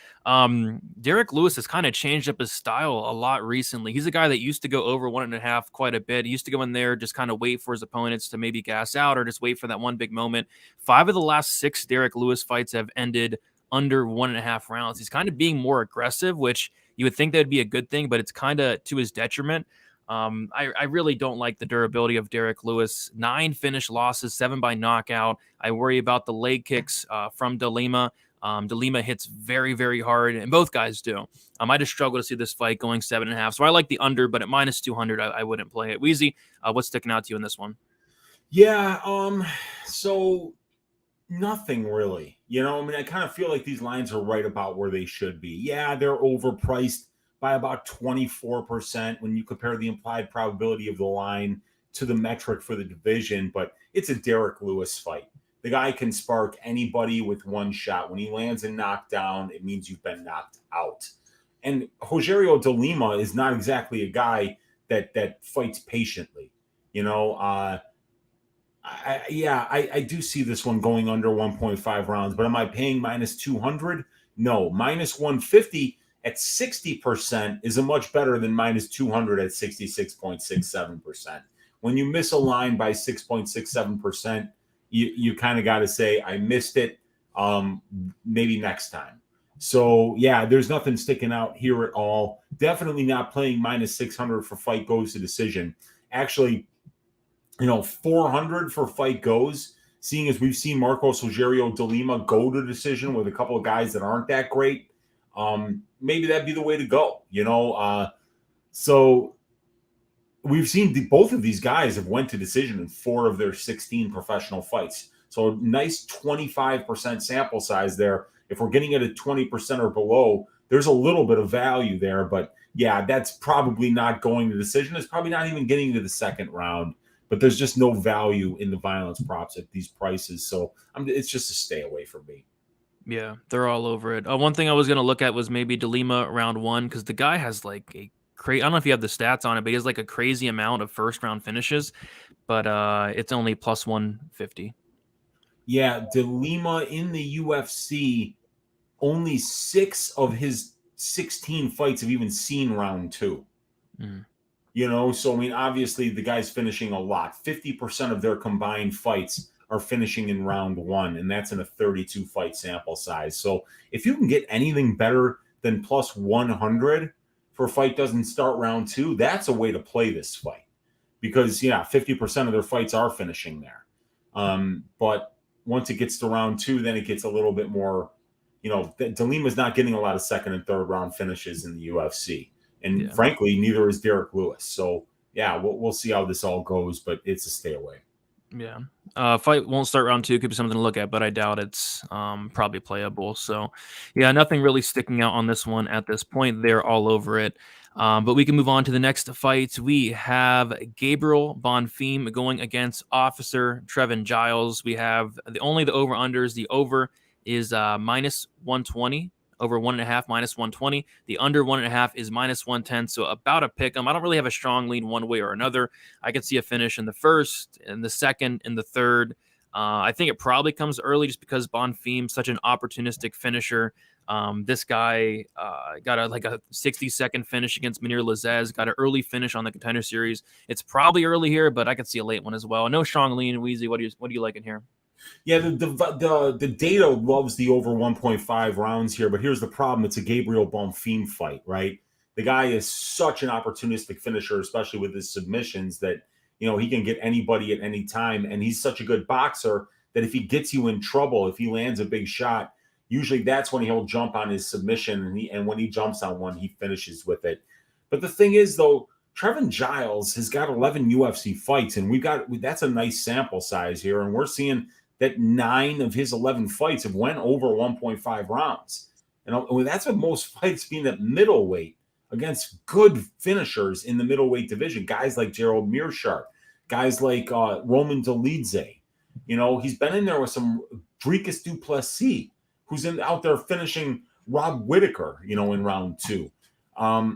Derek Lewis has kind of changed up his style a lot recently. He's a guy that used to go over 1.5 quite a bit. He used to go in there, just kind of wait for his opponents to maybe gas out or just wait for that one big moment. 5 of the last 6 Derek Lewis fights have ended under 1.5 rounds. He's kind of being more aggressive, which you would think that would be a good thing, but it's kind of to his detriment. I really don't like the durability of Derek Lewis. 9 finish losses, 7 by knockout. I worry about the leg kicks from De Lima. De Lima hits very, very hard, and both guys do. I just struggle to see this fight going 7.5. So I like the under, but at minus 200, I wouldn't play it. Weezy, what's sticking out to you in this one? Yeah, so nothing really. I kind of feel like these lines are right about where they should be. Yeah, they're overpriced by about 24% when you compare the implied probability of the line to the metric for the division, but it's a Derek Lewis fight. The guy can spark anybody with one shot. When he lands a knockdown, it means you've been knocked out. And Rogério de Lima is not exactly a guy that fights patiently. I do see this one going under 1.5 rounds, but am I paying minus 200? No, minus 150 at 60% is a much better than minus 200 at 66.67%. When you miss a line by 6.67%, you kind of got to say, I missed it. Maybe next time. So, yeah, there's nothing sticking out here at all. Definitely not playing minus 600 for fight goes to decision. Actually, 400 for fight goes, seeing as we've seen Marcos Rogério de Lima go to decision with a couple of guys that aren't that great. Maybe that'd be the way to go, So we've seen both of these guys have went to decision in 4 of their 16 professional fights. So nice 25% sample size there. If we're getting it at 20% or below, there's a little bit of value there. But yeah, that's probably not going to decision. It's probably not even getting to the second round. But there's just no value in the violence props at these prices. So it's just a stay away from me. Yeah, they're all over it. One thing I was going to look at was maybe De Lima round 1, because the guy has like a crazy, I don't know if you have the stats on it, but he has like a crazy amount of first round finishes, but it's only plus 150. Yeah, De Lima in the UFC, only 6 of his 16 fights have even seen round 2. So I mean, obviously the guy's finishing a lot. 50% of their combined fights are finishing in round 1, and that's in a 32 fight sample size. So if you can get anything better than plus 100 for a fight doesn't start round 2, that's a way to play this fight because 50% of their fights are finishing there. But once it gets to round 2, then it gets a little bit more, De Lima's not getting a lot of second and third round finishes in the UFC. And frankly, neither is Derek Lewis. So we'll see how this all goes, but it's a stay away. Yeah. Fight won't start round 2. Could be something to look at, but I doubt it's probably playable. So, nothing really sticking out on this one at this point. They're all over it. But we can move on to the next fight. We have Gabriel Bonfim going against Officer Trevin Giles. We have the over-unders. The over is minus 120. Over 1.5 minus 120. The under 1.5 is minus 110. So about a pick 'em. I don't really have a strong lean one way or another. I could see a finish in the first, in the second, in the third. I think it probably comes early just because Bonfim such an opportunistic finisher. This guy got a 60-second finish against Munir Lazzez. Got an early finish on the Contender Series. It's probably early here, but I could see a late one as well. No strong lean. Weezy, what do you like in here? Yeah, the data loves the over 1.5 rounds here, but here's the problem. It's a Gabriel Bonfim fight, right? The guy is such an opportunistic finisher, especially with his submissions, that he can get anybody at any time. And he's such a good boxer that if he gets you in trouble, if he lands a big shot, usually that's when he'll jump on his submission. And when he jumps on one, he finishes with it. But the thing is, though, Trevin Giles has got 11 UFC fights, and that's a nice sample size here. And we're seeing that 9 of his 11 fights have went over 1.5 rounds. And that's what most fights being at middleweight against good finishers in the middleweight division. Guys like Gerald Meerschaert, guys like Roman Dolidze. He's been in there with some Dricus du Plessis, who's out there finishing Rob Whittaker, in round 2.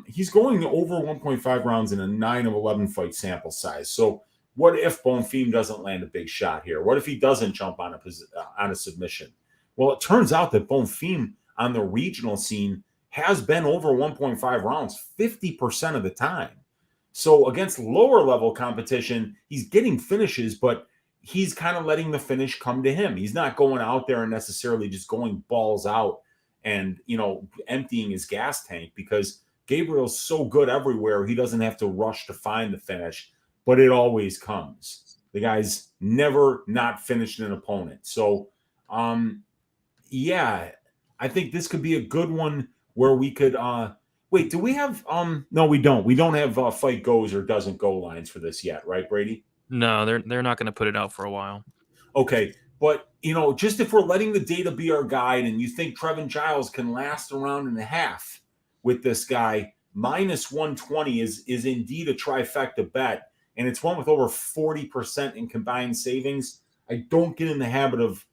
He's going over 1.5 rounds in a 9 of 11 fight sample size. So what if Bonfim doesn't land a big shot here? What if he doesn't jump on a submission? Well, it turns out that Bonfim on the regional scene has been over 1.5 rounds 50% of the time. So against lower level competition, he's getting finishes, but he's kind of letting the finish come to him. He's not going out there and necessarily just going balls out and, emptying his gas tank, because Gabriel's so good everywhere. He doesn't have to rush to find the finish, but it always comes. The guy's never not finished an opponent. So, I think this could be a good one where we could, wait, do we have, no, we don't. We don't have fight goes or doesn't go lines for this yet, right, Brady? No, they're not going to put it out for a while. Okay. But, just if we're letting the data be our guide and you think Trevin Giles can last a round and a half with this guy, minus 120 is indeed a trifecta bet. And it's one with over 40% in combined savings. I don't get in the habit of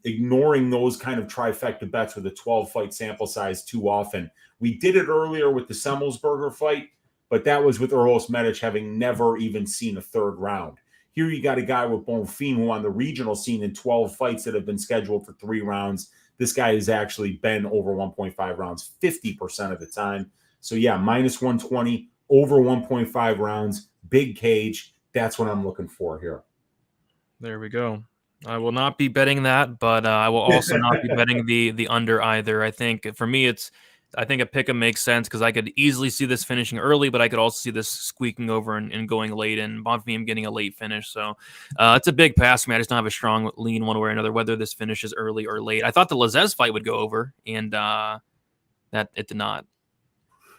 ignoring those kind of trifecta bets with a 12-fight sample size too often. We did it earlier with the Semmelsberger fight, but that was with Erlos Medich having never even seen a third round. Here you got a guy with Bonfim who on the regional scene in 12 fights that have been scheduled for 3 rounds, this guy has actually been over 1.5 rounds 50% of the time. So minus 120, over 1.5 rounds, big cage. That's what I'm looking for here. There we go. I will not be betting that, but I will also not be betting the under either. I think for me, I think a pick 'em makes sense because I could easily see this finishing early, but I could also see this squeaking over and going late, and Bonfim getting a late finish. So it's a big pass for me. I just don't have a strong lean one way or another, whether this finishes early or late. I thought the Lazzez fight would go over, and that it did not.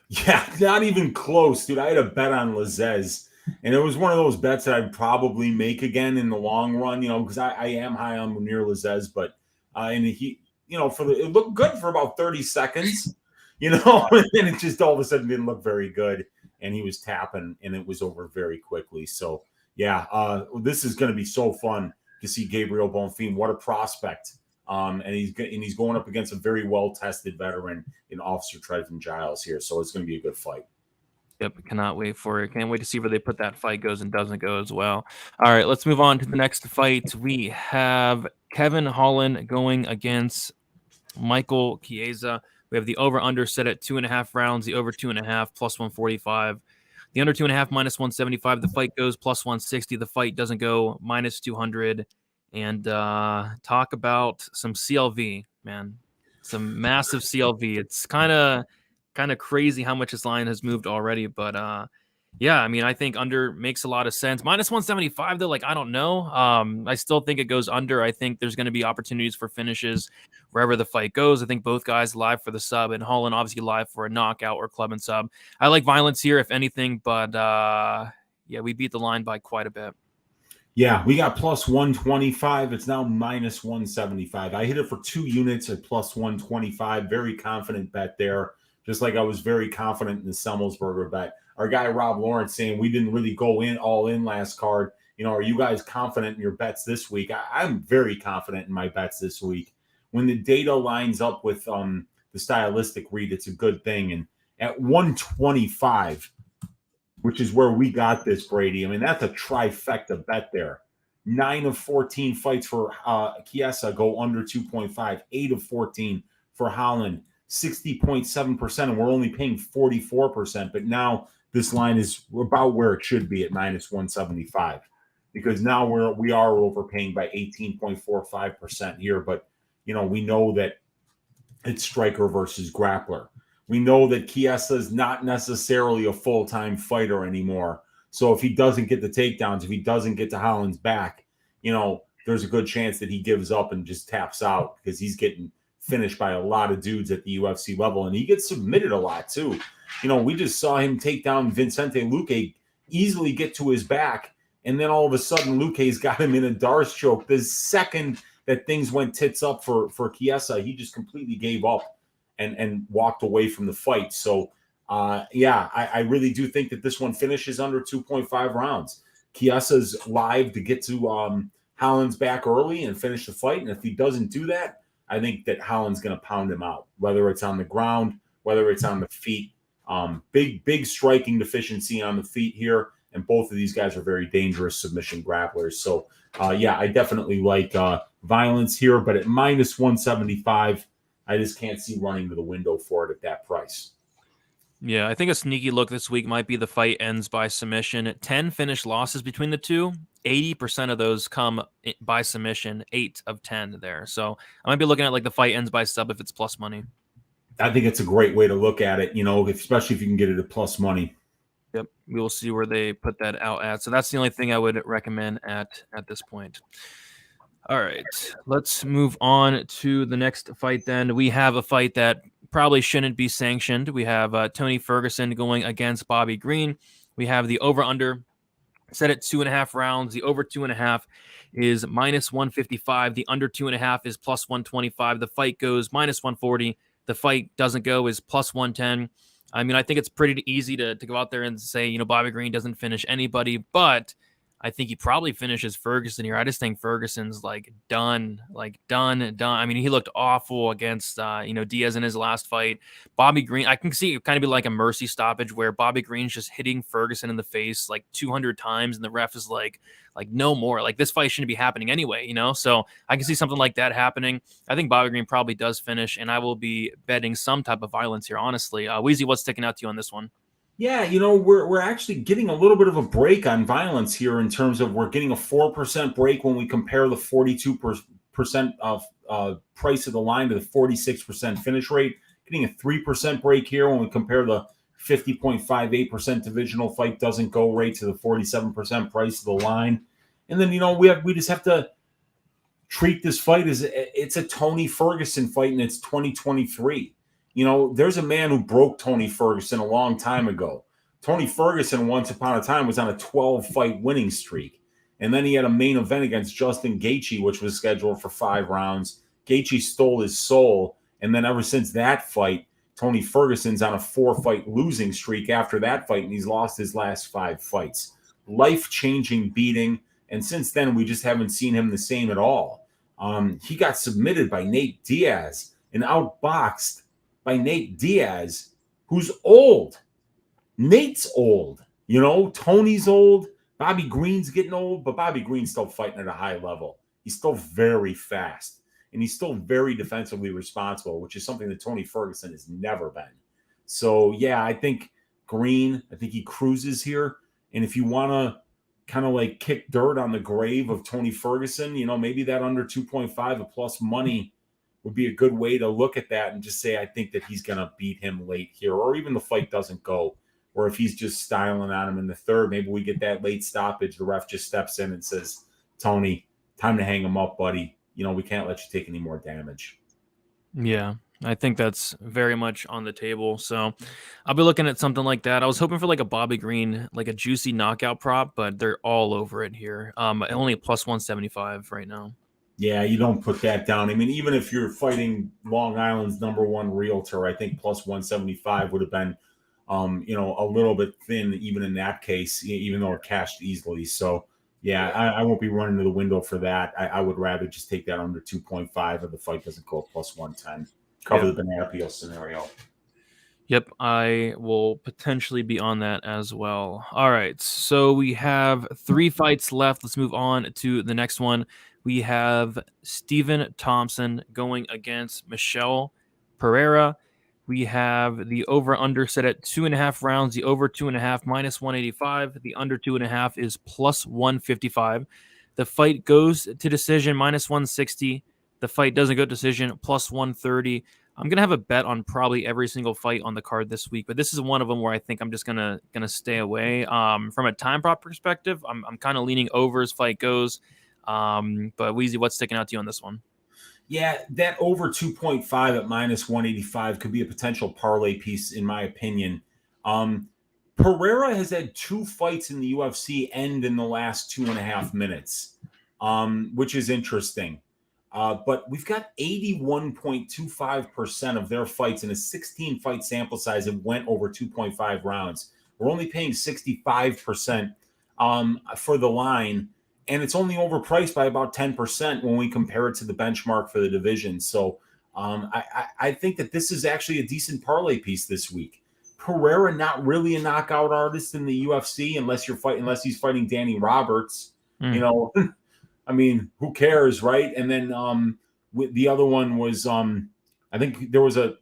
Yeah, not even close, dude. I had a bet on Lazzez, and it was one of those bets that I'd probably make again in the long run, because I am high on Munir Lazzez, but and he, it looked good for about 30 seconds, and then it just all of a sudden didn't look very good, and he was tapping, and it was over very quickly. So this is going to be so fun to see Gabriel Bonfim. What a prospect. And he's going up against a very well-tested veteran in Officer Trevin Giles here. So it's going to be a good fight. Yep, cannot wait for it. Can't wait to see where they put that fight goes and doesn't go as well. All right, let's move on to the next fight. We have Kevin Holland going against Michael Chiesa. We have the over-under set at 2.5 rounds, the over 2.5 plus 145. The under 2.5 minus 175. The fight goes plus 160. The fight doesn't go minus 200. And talk about some CLV, man. Some massive CLV. It's kind of kind of crazy how much this line has moved already. But yeah, I mean, I think under makes a lot of sense. Minus 175 though, like I don't know. I still think it goes under. I think there's going to be opportunities for finishes wherever the fight goes. I think both guys live for the sub, and Holland obviously live for a knockout or club and sub. I like violence here, if anything, but yeah, we beat the line by quite a bit. Yeah, we got plus 125. It's now minus 175. I hit it for 2 units at plus 125. Very confident bet there. Just like I was very confident in the Semmelsberger bet. Our guy Rob Lawrence saying we didn't really go in all in last card. You know, are you guys confident in your bets this week? I'm very confident in my bets this week. When the data lines up with the stylistic read, it's a good thing. And at 125, which is where we got this, Brady. I mean, that's a trifecta bet there. 9 of 14 fights for Chiesa go under 2.5. 8 of 14 for Holland. 60.7%, and we're only paying 44%. But now this line is about where it should be at minus 175, because now we are overpaying by 18.45% here. But you know, we know that it's striker versus grappler. We know that Chiesa is not necessarily a full-time fighter anymore. So if he doesn't get the takedowns, if he doesn't get to Holland's back, you know, there's a good chance that he gives up and just taps out, because he's getting finished by a lot of dudes at the UFC level, and he gets submitted a lot too. You know, we just saw him take down Vicente Luque, easily get to his back, and then all of a sudden Luque's got him in a Darce choke. The second that things went tits up for Chiesa, he just completely gave up and walked away from the fight. So yeah, I really do think that this one finishes under 2.5 rounds. Chiesa's live to get to Holland's back early and finish the fight, and if he doesn't do that, I think that Holland's going to pound him out, whether it's on the ground, whether it's on the feet. Big striking deficiency on the feet here, and both of these guys are very dangerous submission grapplers. So, yeah, I definitely like violence here, but at minus 175, I just can't see running to the window for it at that price. Yeah, I think a sneaky look this week might be the fight ends by submission. 10 finished losses between the two. 80% of those come by submission, 8 of 10 there. So I might be looking at like the fight ends by sub if it's plus money. I think it's a great way to look at it, you know, especially if you can get it at plus money. Yep, we will see where they put that out at. So that's the only thing I would recommend at this point. All right, let's move on to the next fight then. We have a fight that probably shouldn't be sanctioned. We have Tony Ferguson going against Bobby Green. We have the over-under set at 2.5 rounds. The over 2.5 is minus 155. The under 2.5 is plus 125. The fight goes minus 140. The fight doesn't go is plus 110. I mean, I think it's pretty easy to go out there and say, you know, Bobby Green doesn't finish anybody, but I think he probably finishes Ferguson here. I just think Ferguson's like done. I mean, he looked awful against, Diaz in his last fight. Bobby Green, I can see it kind of be like a mercy stoppage where Bobby Green's just hitting Ferguson in the face like 200 times. And the ref is like no more. Like this fight shouldn't be happening anyway, you know? So I can see something like that happening. I think Bobby Green probably does finish, and I will be betting some type of violence here, honestly. Weezy, what's sticking out to you on this one? Yeah, you know, we're actually getting a little bit of a break on violence here in terms of we're getting a 4% break when we compare the 42% of price of the line to the 46% finish rate. Getting a 3% break here when we compare the 50.58% divisional fight doesn't go rate to the 47% price of the line. And then, you know, we just have to treat this fight as it's a Tony Ferguson fight, and it's 2023. You know, there's a man who broke Tony Ferguson a long time ago. Tony Ferguson, once upon a time, was on a 12-fight winning streak. And then he had a main event against Justin Gaethje, which was scheduled for 5 rounds. Gaethje stole his soul. And then ever since that fight, Tony Ferguson's on a 4-fight losing streak after that fight, and he's lost his last 5 fights. Life-changing beating. And since then, we just haven't seen him the same at all. He got submitted by Nate Diaz and outboxed by Nate Diaz, who's old. Nate's old. You know, Tony's old. Bobby Green's getting old, but Bobby Green's still fighting at a high level. He's still very fast, and he's still very defensively responsible, which is something that Tony Ferguson has never been. So, yeah, I think Green, I think he cruises here. And if you want to kind of like kick dirt on the grave of Tony Ferguson, you know, maybe that under 2.5 of plus money would be a good way to look at that and just say, I think that he's going to beat him late here, or even the fight doesn't go. Or if he's just styling on him in the third, maybe we get that late stoppage. The ref just steps in and says, Tony, time to hang him up, buddy. We can't let you take any more damage. Yeah, I think that's very much on the table. So I'll be looking at something like that. I was hoping for like a Bobby Green, like a juicy knockout prop, but they're all over it here. Only a plus 175 right now. Yeah, you don't put that down. I mean, even if you're fighting Long Island's #1 realtor, I think plus 175 would have been, a little bit thin even in that case, even though it cashed easily. So, yeah, I won't be running to the window for that. I would rather just take that under 2.5 if the fight doesn't go plus 110. Cover the banana peel scenario. Yep, I will potentially be on that as well. All right, so we have 3 fights left. Let's move on to the next one. We have Stephen Thompson going against Michelle Pereira. We have the over-under set at 2.5 rounds. The over 2.5 minus 185. The under 2.5 is plus 155. The fight goes to decision minus 160. The fight doesn't go to decision plus 130. I'm gonna have a bet on probably every single fight on the card this week, but this is one of them where I think I'm just gonna stay away. From a time prop perspective, I'm kind of leaning over as fight goes. But Weezy, what's sticking out to you on this one? Yeah, that over 2.5 at minus 185 could be a potential parlay piece, in my opinion. Pereira has had 2 fights in the UFC end in the last 2.5 minutes, which is interesting. But we've got 81.25% of their fights in a 16-fight sample size that went over 2.5 rounds. We're only paying 65% for the line, and it's only overpriced by about 10% when we compare it to the benchmark for the division. So I think that this is actually a decent parlay piece this week. Pereira, not really a knockout artist in the UFC unless he's fighting Danny Roberts. I mean, who cares, right? And then the other one was, I think there was the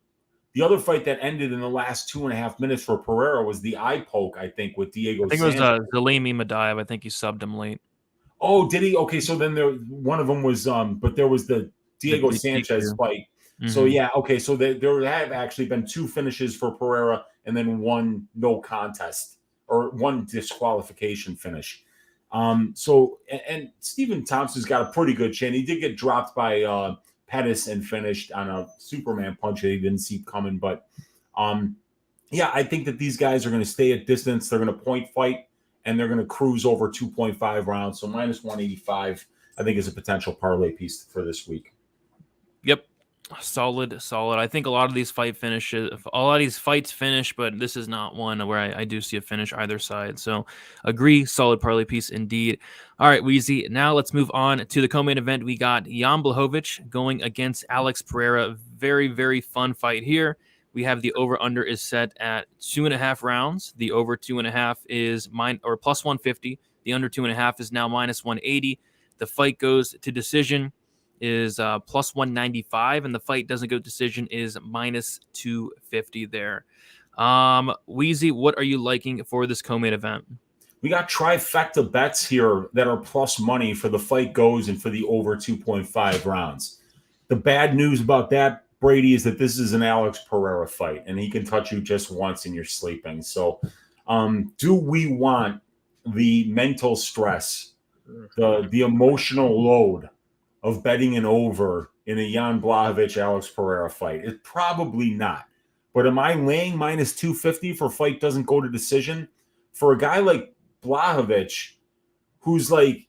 other fight that ended in the last 2.5 minutes for Pereira was the eye poke, I think, with Diego Sanchez. I think it was Zalimi Madaev. I think he subbed him late. Oh, did he? Okay, so then one of them was, but there was the Diego Sanchez fight. Mm-hmm. So, yeah, okay, so there have actually been 2 finishes for Pereira and then 1 no contest or 1 disqualification finish. So Stephen Thompson's got a pretty good chin. He did get dropped by Pettis and finished on a Superman punch that he didn't see coming. But yeah, I think that these guys are going to stay at distance. They're going to point fight and they're going to cruise over 2.5 rounds. So minus 185, I think, is a potential parlay piece for this week. Yep. Solid. I think a lot of these fights finish, but this is not one where I do see a finish either side. So agree, solid parlay piece indeed. All right, Weezy. Now let's move on to the co-main event. We got Jan Blachowicz going against Alex Pereira. Very, very fun fight here. We have the over-under is set at 2.5 rounds. The over 2.5 is plus 150. The under 2.5 is now minus 180. The fight goes to decision is plus 195, and the fight doesn't go decision is minus 250 there. Weezy, what are you liking for this co-main event? We got trifecta bets here that are plus money for the fight goes and for the over 2.5 rounds. The bad news about that, Brady, is that this is an Alex Pereira fight, and he can touch you just once and you're sleeping. So do we want the mental stress, the emotional load of betting an over in a Jan Blachowicz Alex Pereira fight? It's probably not. But am I laying minus 250 for fight doesn't go to decision? For a guy like Blachowicz, who's like,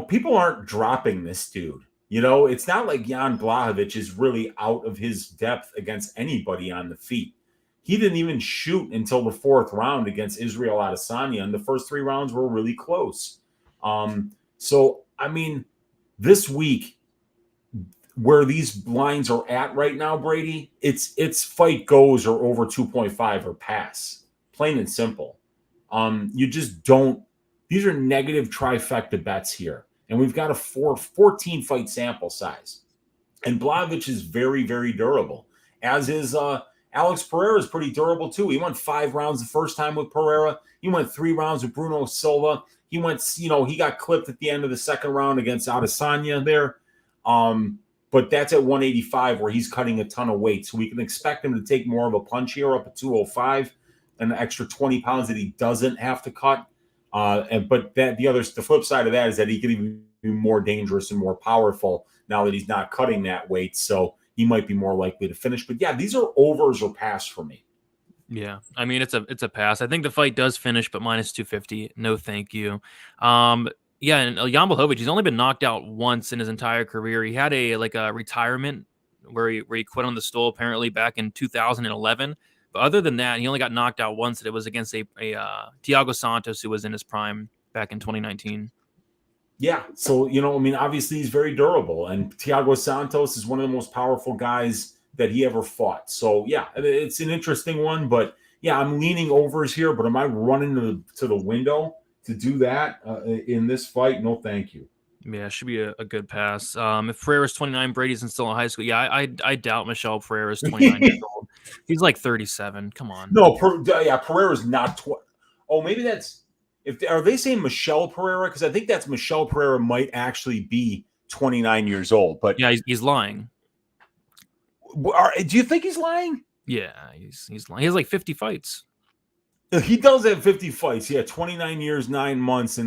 people aren't dropping this dude. It's not like Jan Blachowicz is really out of his depth against anybody on the feet. He didn't even shoot until the 4th round against Israel Adesanya, and the first 3 rounds were really close. So, I mean, this week, where these lines are at right now, Brady, it's fight goes or over 2.5 or pass. Plain and simple. You just don't. These are negative trifecta bets here. And we've got a 14-fight sample size. And Blachowicz is very, very durable, as is Alex Pereira is pretty durable too. He went 5 rounds the first time with Pereira. He went 3 rounds with Bruno Silva. He got clipped at the end of the 2nd round against Adesanya there. but that's at 185 where he's cutting a ton of weight. So we can expect him to take more of a punch here up at 205, an extra 20 pounds that he doesn't have to cut. But the flip side of that is that he can even be more dangerous and more powerful now that he's not cutting that weight. So he might be more likely to finish. But yeah, these are overs or pass for me. Yeah, I mean it's a pass. I think the fight does finish, but minus 250. No, thank you. Yeah, and Jan Blachowicz, he's only been knocked out once in his entire career. He had a retirement where he quit on the stool apparently back in 2011. But other than that, he only got knocked out once, and it was against a Thiago Santos who was in his prime back in 2019. Yeah, so obviously he's very durable, and Thiago Santos is one of the most powerful guys that he ever fought. So yeah, it's an interesting one, but yeah, I'm leaning overs here. But am I running to the window to do that in this fight? No, thank you. Yeah, it should be a good pass. If Pereira's 29, Brady's still in high school. Yeah, I doubt Michel Pereira's 29 years old. He's like 37. Come on. No, Pereira's not. Oh, maybe that's. Are they saying Michel Pereira? Because I think that's Michel Pereira might actually be 29 years old. But yeah, he's lying. Do you think he's lying? Yeah, he's lying. He has like 50 fights. He does have 50 fights. Yeah, 29 years, 9 months,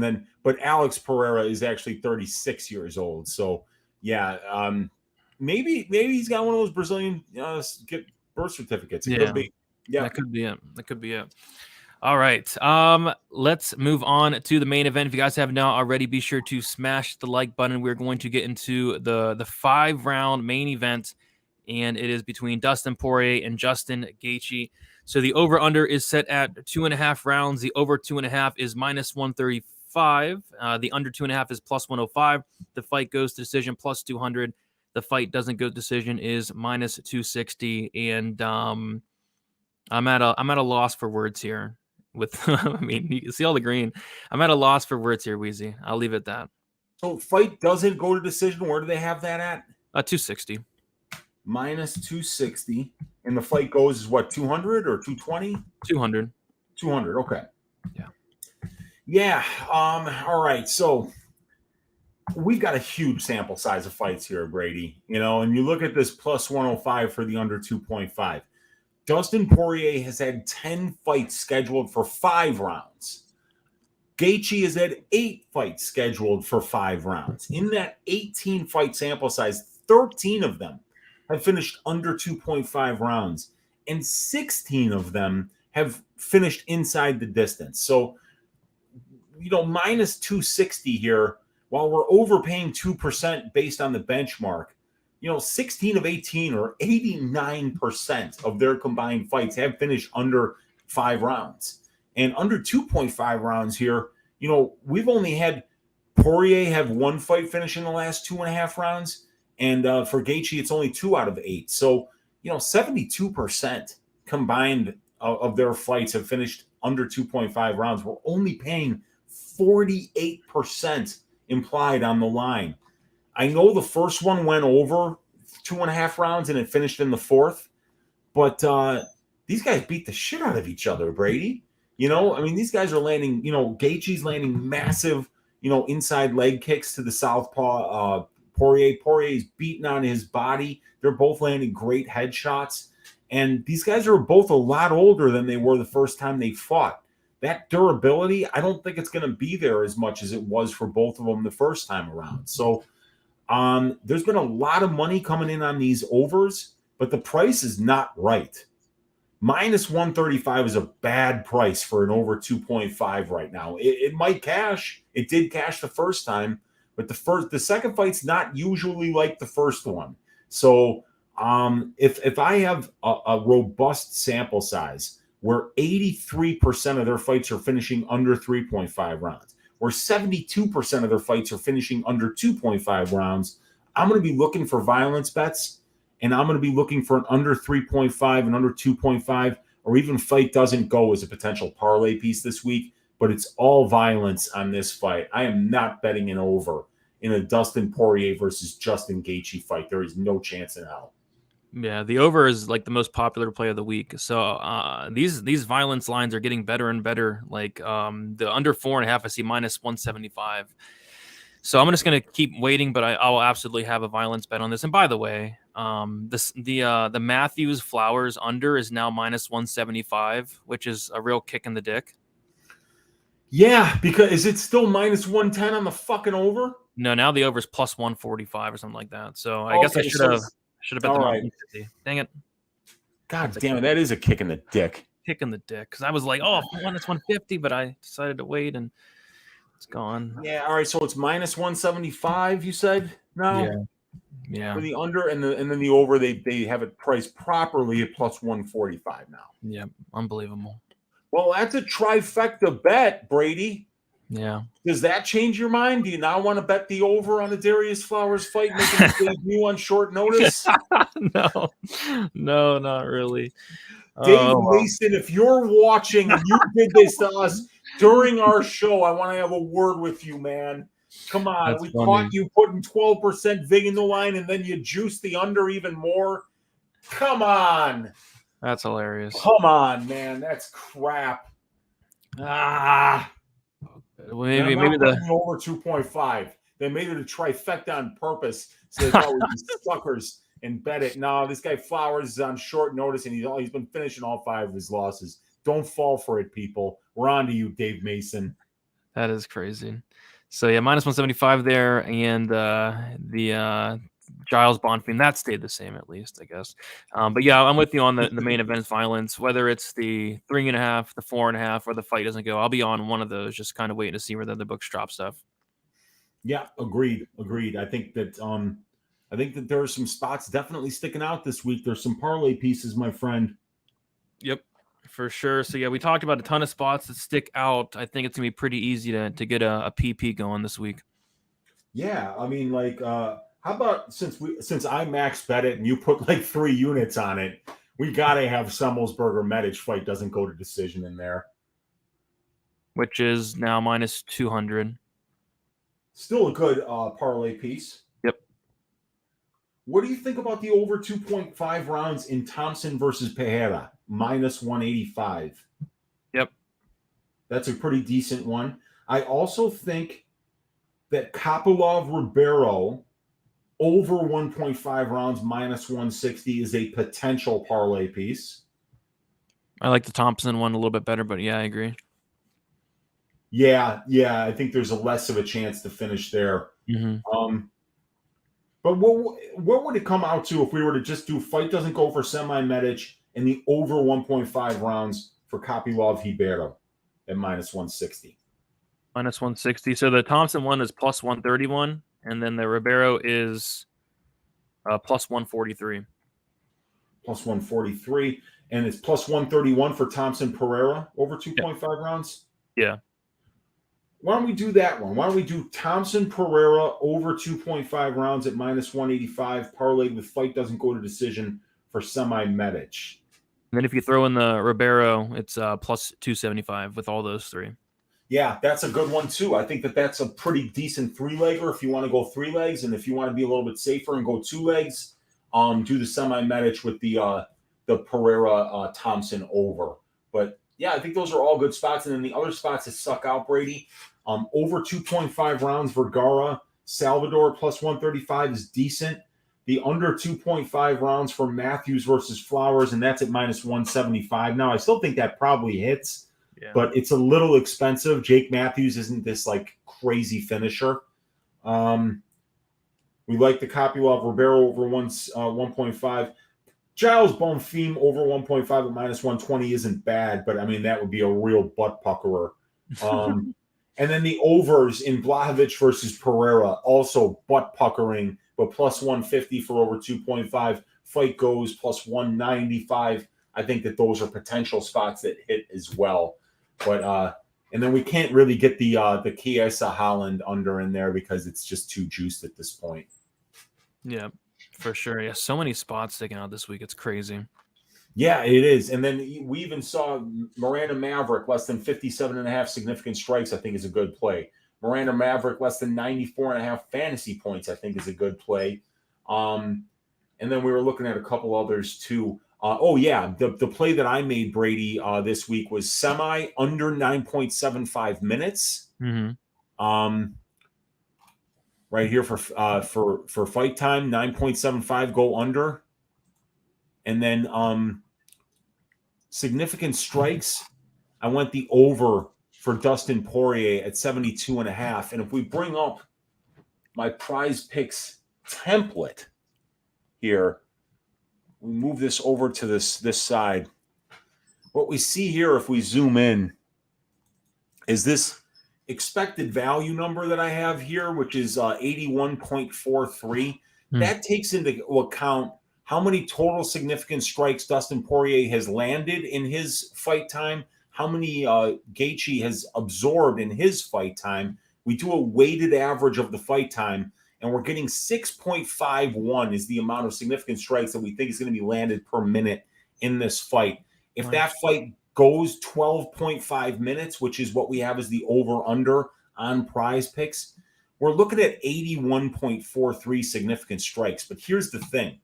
but Alex Pereira is actually 36 years old. So yeah, maybe he's got one of those Brazilian get birth certificates. It could be. Yeah, that could be it. All right. Let's move on to the main event. If you guys haven't now already, be sure to smash the like button. We're going to get into the 5-round main event, and it is between Dustin Poirier and Justin Gaethje. So the over-under is set at 2.5 rounds. The over 2.5 is minus 135. The under 2.5 is plus 105. The fight goes to decision plus 200. The fight doesn't go to decision is minus 260. And I'm at a loss for words here. I mean, you can see all the green. I'm at a loss for words here, Weezy. I'll leave it at that. So fight doesn't go to decision. Where do they have that at? 260. Minus 260. And the fight goes is what, 200 or 220? 200. 200. Okay. Yeah. Yeah. All right. So we've got a huge sample size of fights here, Brady. And you look at this plus 105 for the under 2.5. Dustin Poirier has had 10 fights scheduled for 5 rounds. Gaethje has had 8 fights scheduled for 5 rounds. In that 18-fight sample size, 13 of them have finished under 2.5 rounds, and 16 of them have finished inside the distance. So, minus 260 here, while we're overpaying 2% based on the benchmark, 16 of 18 or 89% of their combined fights have finished under 5 rounds. And under 2.5 rounds here, we've only had Poirier have 1 fight finish in the last 2.5 rounds. And for Gaethje, it's only 2 out of 8. So, 72% combined of their fights have finished under 2.5 rounds. We're only paying 48% implied on the line. I know the first one went over 2.5 rounds and it finished in the 4th, but these guys beat the shit out of each other, Brady. These guys are landing, Gaethje's landing massive, inside leg kicks to the southpaw. Poirier's beating on his body. They're both landing great headshots. And these guys are both a lot older than they were the first time they fought. That durability, I don't think it's going to be there as much as it was for both of them the first time around. So there's been a lot of money coming in on these overs, but the price is not right. Minus 135 is a bad price for an over 2.5 right now. It might cash. It did cash the first time, but the second fight's not usually like the first one. So if I have a robust sample size where 83% of their fights are finishing under 3.5 rounds, where 72% of their fights are finishing under 2.5 rounds, I'm going to be looking for violence bets, and I'm going to be looking for an under 3.5 and under 2.5, or even fight doesn't go as a potential parlay piece this week, but it's all violence on this fight. I am not betting an over in a Dustin Poirier versus Justin Gaethje fight. There is no chance in hell. Yeah, the over is like the most popular play of the week. So these violence lines are getting better and better. Like the under 4.5, I see minus 175. So I'm just gonna keep waiting, but I will absolutely have a violence bet on this. And by the way, the Matthews Flowers under is now -175, which is a real kick in the dick. Yeah, because is it still -110 on the fucking over? No, now the over is +145 or something like that. So I guess I should have bet the -150. Dang it! God damn it, that is a kick in the dick. Kick in the dick, because I was like, oh, -150, but I decided to wait and it's gone. Yeah, all right. So it's -175. You said no. Yeah. For the under and then the over, they have it priced properly at +145 now. Yeah, unbelievable. Well, that's a trifecta bet, Brady. Yeah. Does that change your mind? Do you now want to bet the over on the Darius Flowers fight, making his debut on short notice? No, not really. Dave Mason, if you're watching and you did this to us during our show, I want to have a word with you, man. Come on. We caught you putting 12% vig in the line, and then you juice the under even more. Come on. That's hilarious. Come on, man. That's crap. Well, maybe the over 2.5. They made it a trifecta on purpose, so they thought we'd be suckers and bet it. No, this guy Flowers is on short notice, and he's been finishing all 5 of his losses. Don't fall for it, people. We're on to you, Dave Mason. That is crazy. So yeah, -175 there, and the Giles Bonfim that stayed the same at least, I guess. But yeah, I'm with you on the main event violence. Whether it's the 3.5, the 4.5, or the fight doesn't go, I'll be on one of those. Just kind of waiting to see where the other books drop stuff. Yeah, agreed. I think that there are some spots definitely sticking out this week. There's some parlay pieces, my friend. Yep. For sure. So yeah, we talked about a ton of spots that stick out. I think it's gonna be pretty easy to get a PP going this week. Yeah, I mean, like, how about since I max bet it and you put like 3 units on it, we gotta have Semmelsberger Medich fight doesn't go to decision in there, which is now -200. Still a good parlay piece. Yep. What do you think about the over 2.5 rounds in Thompson versus Pereira? -185. Yep. That's a pretty decent one. I also think that Kopylov Ribeiro over 1.5 rounds -160 is a potential parlay piece. I like the Thompson one a little bit better, but yeah, I agree. Yeah, I think there's a less of a chance to finish there. Mm-hmm. But what would it come out to if we were to just do fight doesn't go for semi-Medich and the over 1.5 rounds for Kopylov Ribeiro at -160? -160. So the Thompson one is +131, and then the Ribeiro is +143. +143, and it's +131 for Thompson Pereira over 2.5 rounds. Yeah. Why don't we do that one? Why don't we do Thompson Pereira over 2.5 rounds at -185, parlayed with fight doesn't go to decision for semi-Medich. And then if you throw in the Ribeiro, it's +275 with all those 3. Yeah, that's a good one too. I think that's a pretty decent 3-legger if you want to go 3 legs, and if you want to be a little bit safer and go 2 legs, do the semi-Medich with the Pereira Thompson over. But yeah, I think those are all good spots. And then the other spots that suck out, Brady, over 2.5 rounds, Vergara, Salvador +135 is decent. The under 2.5 rounds for Matthews versus Flowers, and that's at -175. Now, I still think that probably hits, but it's a little expensive. Jake Matthews isn't this like crazy finisher. We like the Kopylov Ribeiro over 1.5. Giles Bonfim over 1.5 at -120 isn't bad, but I mean, that would be a real butt puckerer. And then the overs in Blachowicz versus Pereira, also butt puckering, but +150 for over 2.5. Fight goes +195. I think that those are potential spots that hit as well. But and then we can't really get the Chiesa Holland under in there because it's just too juiced at this point. Yeah, for sure. Yeah, so many spots sticking out this week. It's crazy. Yeah, it is. And then we even saw Miranda Maverick less than 57.5 significant strikes, I think is a good play. Miranda Maverick less than 94.5 fantasy points, I think is a good play. And then we were looking at a couple others too. The play that I made, Brady, this week was semi under 9.75 minutes. Mm-hmm. right here for fight time, 9.75 go under. And then significant strikes, I went the over for Dustin Poirier at 72.5. And if we bring up my prize picks template here, we move this over to this side. What we see here, if we zoom in, is this expected value number that I have here, which is 81.43. That takes into account how many total significant strikes Dustin Poirier has landed in his fight time, how many Gaethje has absorbed in his fight time. We do a weighted average of the fight time, and we're getting 6.51 is the amount of significant strikes that we think is going to be landed per minute in this fight. If that fight goes 12.5 minutes, which is what we have as the over-under on prize picks, we're looking at 81.43 significant strikes. But here's the thing.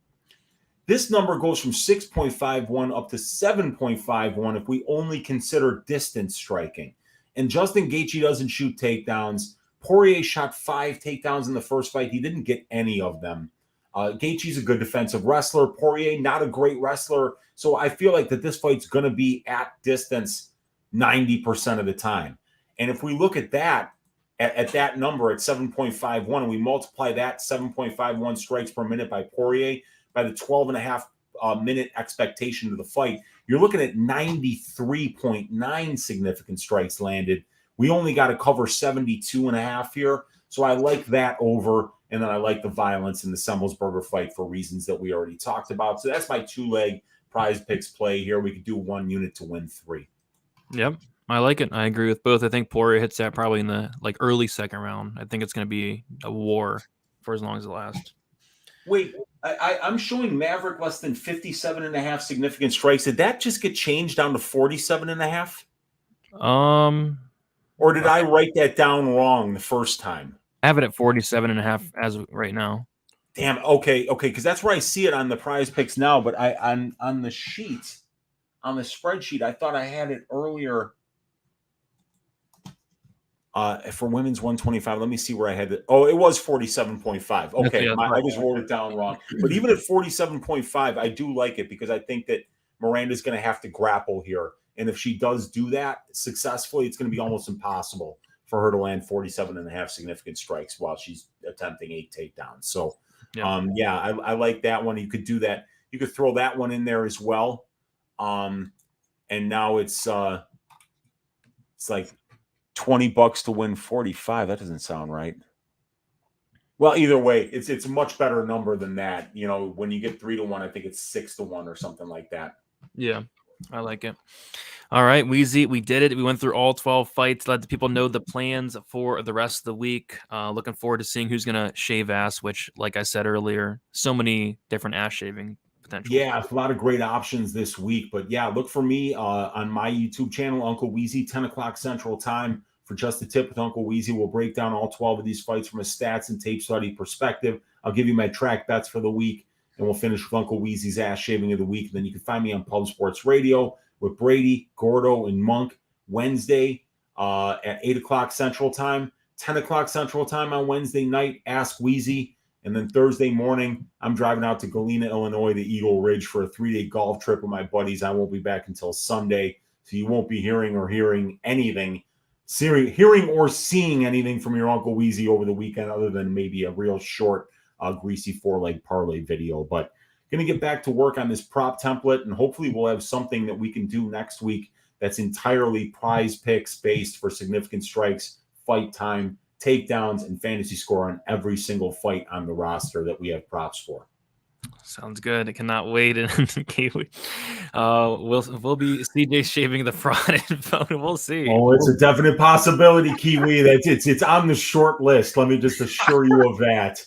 This number goes from 6.51 up to 7.51 if we only consider distance striking. And Justin Gaethje doesn't shoot takedowns. Poirier shot 5 takedowns in the first fight. He didn't get any of them. Gaethje's a good defensive wrestler. Poirier, not a great wrestler. So I feel like that this fight's going to be at distance 90% of the time. And if we look at that, at that number at 7.51, and we multiply that 7.51 strikes per minute by Poirier, by the 12.5 minute expectation of the fight, you're looking at 93.9 significant strikes landed. We only got to cover 72.5 here. So I like that over. And then I like the violence in the Semmelsberger fight for reasons that we already talked about. So that's my 2-leg prize picks play here. We could do 1 unit to win 3. Yep. I like it. I agree with both. I think Poirier hits that probably in the early second round. I think it's going to be a war for as long as it lasts. Wait, I'm showing Maverick less than 57.5 significant strikes. Did that just get changed down to 47.5? Or did I write that down wrong the first time? I have it at 47.5 as of right now. Damn. Okay. Because that's where I see it on the prize picks now. But on the sheet, on the spreadsheet, I thought I had it earlier. For women's 125, let me see where I had it. Oh, it was 47.5. Okay, I just wrote it down wrong. But even at 47.5, I do like it because I think that Miranda's going to have to grapple here. And if she does do that successfully, it's going to be almost impossible for her to land 47.5 significant strikes while she's attempting 8 takedowns. So, I like that one. You could do that. You could throw that one in there as well. And now it's like $20 to win 45. That doesn't sound right. Well, either way, it's a much better number than that. You know, when you get 3 to 1, I think it's 6 to 1 or something like that. Yeah, I like it. All right, Weezy, we did it. We went through all 12 fights, let the people know the plans for the rest of the week. Looking forward to seeing who's going to shave ass, which, like I said earlier, so many different ass shaving potentials. Yeah, a lot of great options this week. But yeah, look for me on my YouTube channel, Uncle Weezy, 10 o'clock Central Time. For Just a Tip with Uncle Weezy, we'll break down all 12 of these fights from a stats and tape study perspective. I'll give you my track bets for the week, and we'll finish with Uncle Weezy's ass shaving of the week. And then you can find me on Pub Sports Radio with Brady, Gordo, and Monk Wednesday at 8 o'clock Central Time, 10 o'clock Central Time on Wednesday night, Ask Weezy. And then Thursday morning, I'm driving out to Galena, Illinois, to Eagle Ridge for a 3-day golf trip with my buddies. I won't be back until Sunday, so you won't be hearing anything. Hearing or seeing anything from your Uncle Weezy over the weekend other than maybe a real short, greasy 4-leg parlay video. But going to get back to work on this prop template, and hopefully we'll have something that we can do next week that's entirely prize picks based for significant strikes, fight time, takedowns, and fantasy score on every single fight on the roster that we have props for. Sounds good. I cannot wait. And we'll be CJ shaving the fraud info. We'll see. Oh, it's a definite possibility, Kiwi. It's on the short list. Let me just assure you of that.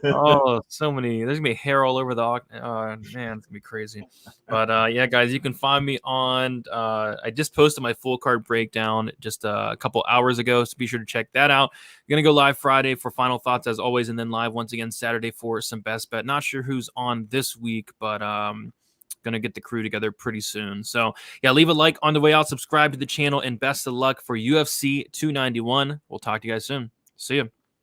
Oh, so many. There's gonna be hair all over the man, it's gonna be crazy. But yeah, guys, you can find me on I just posted my full card breakdown just a couple hours ago, so be sure to check that out. I'm gonna go live Friday for final thoughts as always, and then live once again Saturday for some best bet. Not sure who's on this week, but gonna get the crew together pretty soon. So yeah, leave a like on the way out, subscribe to the channel, and best of luck for UFC 291. We'll talk to you guys soon. See you.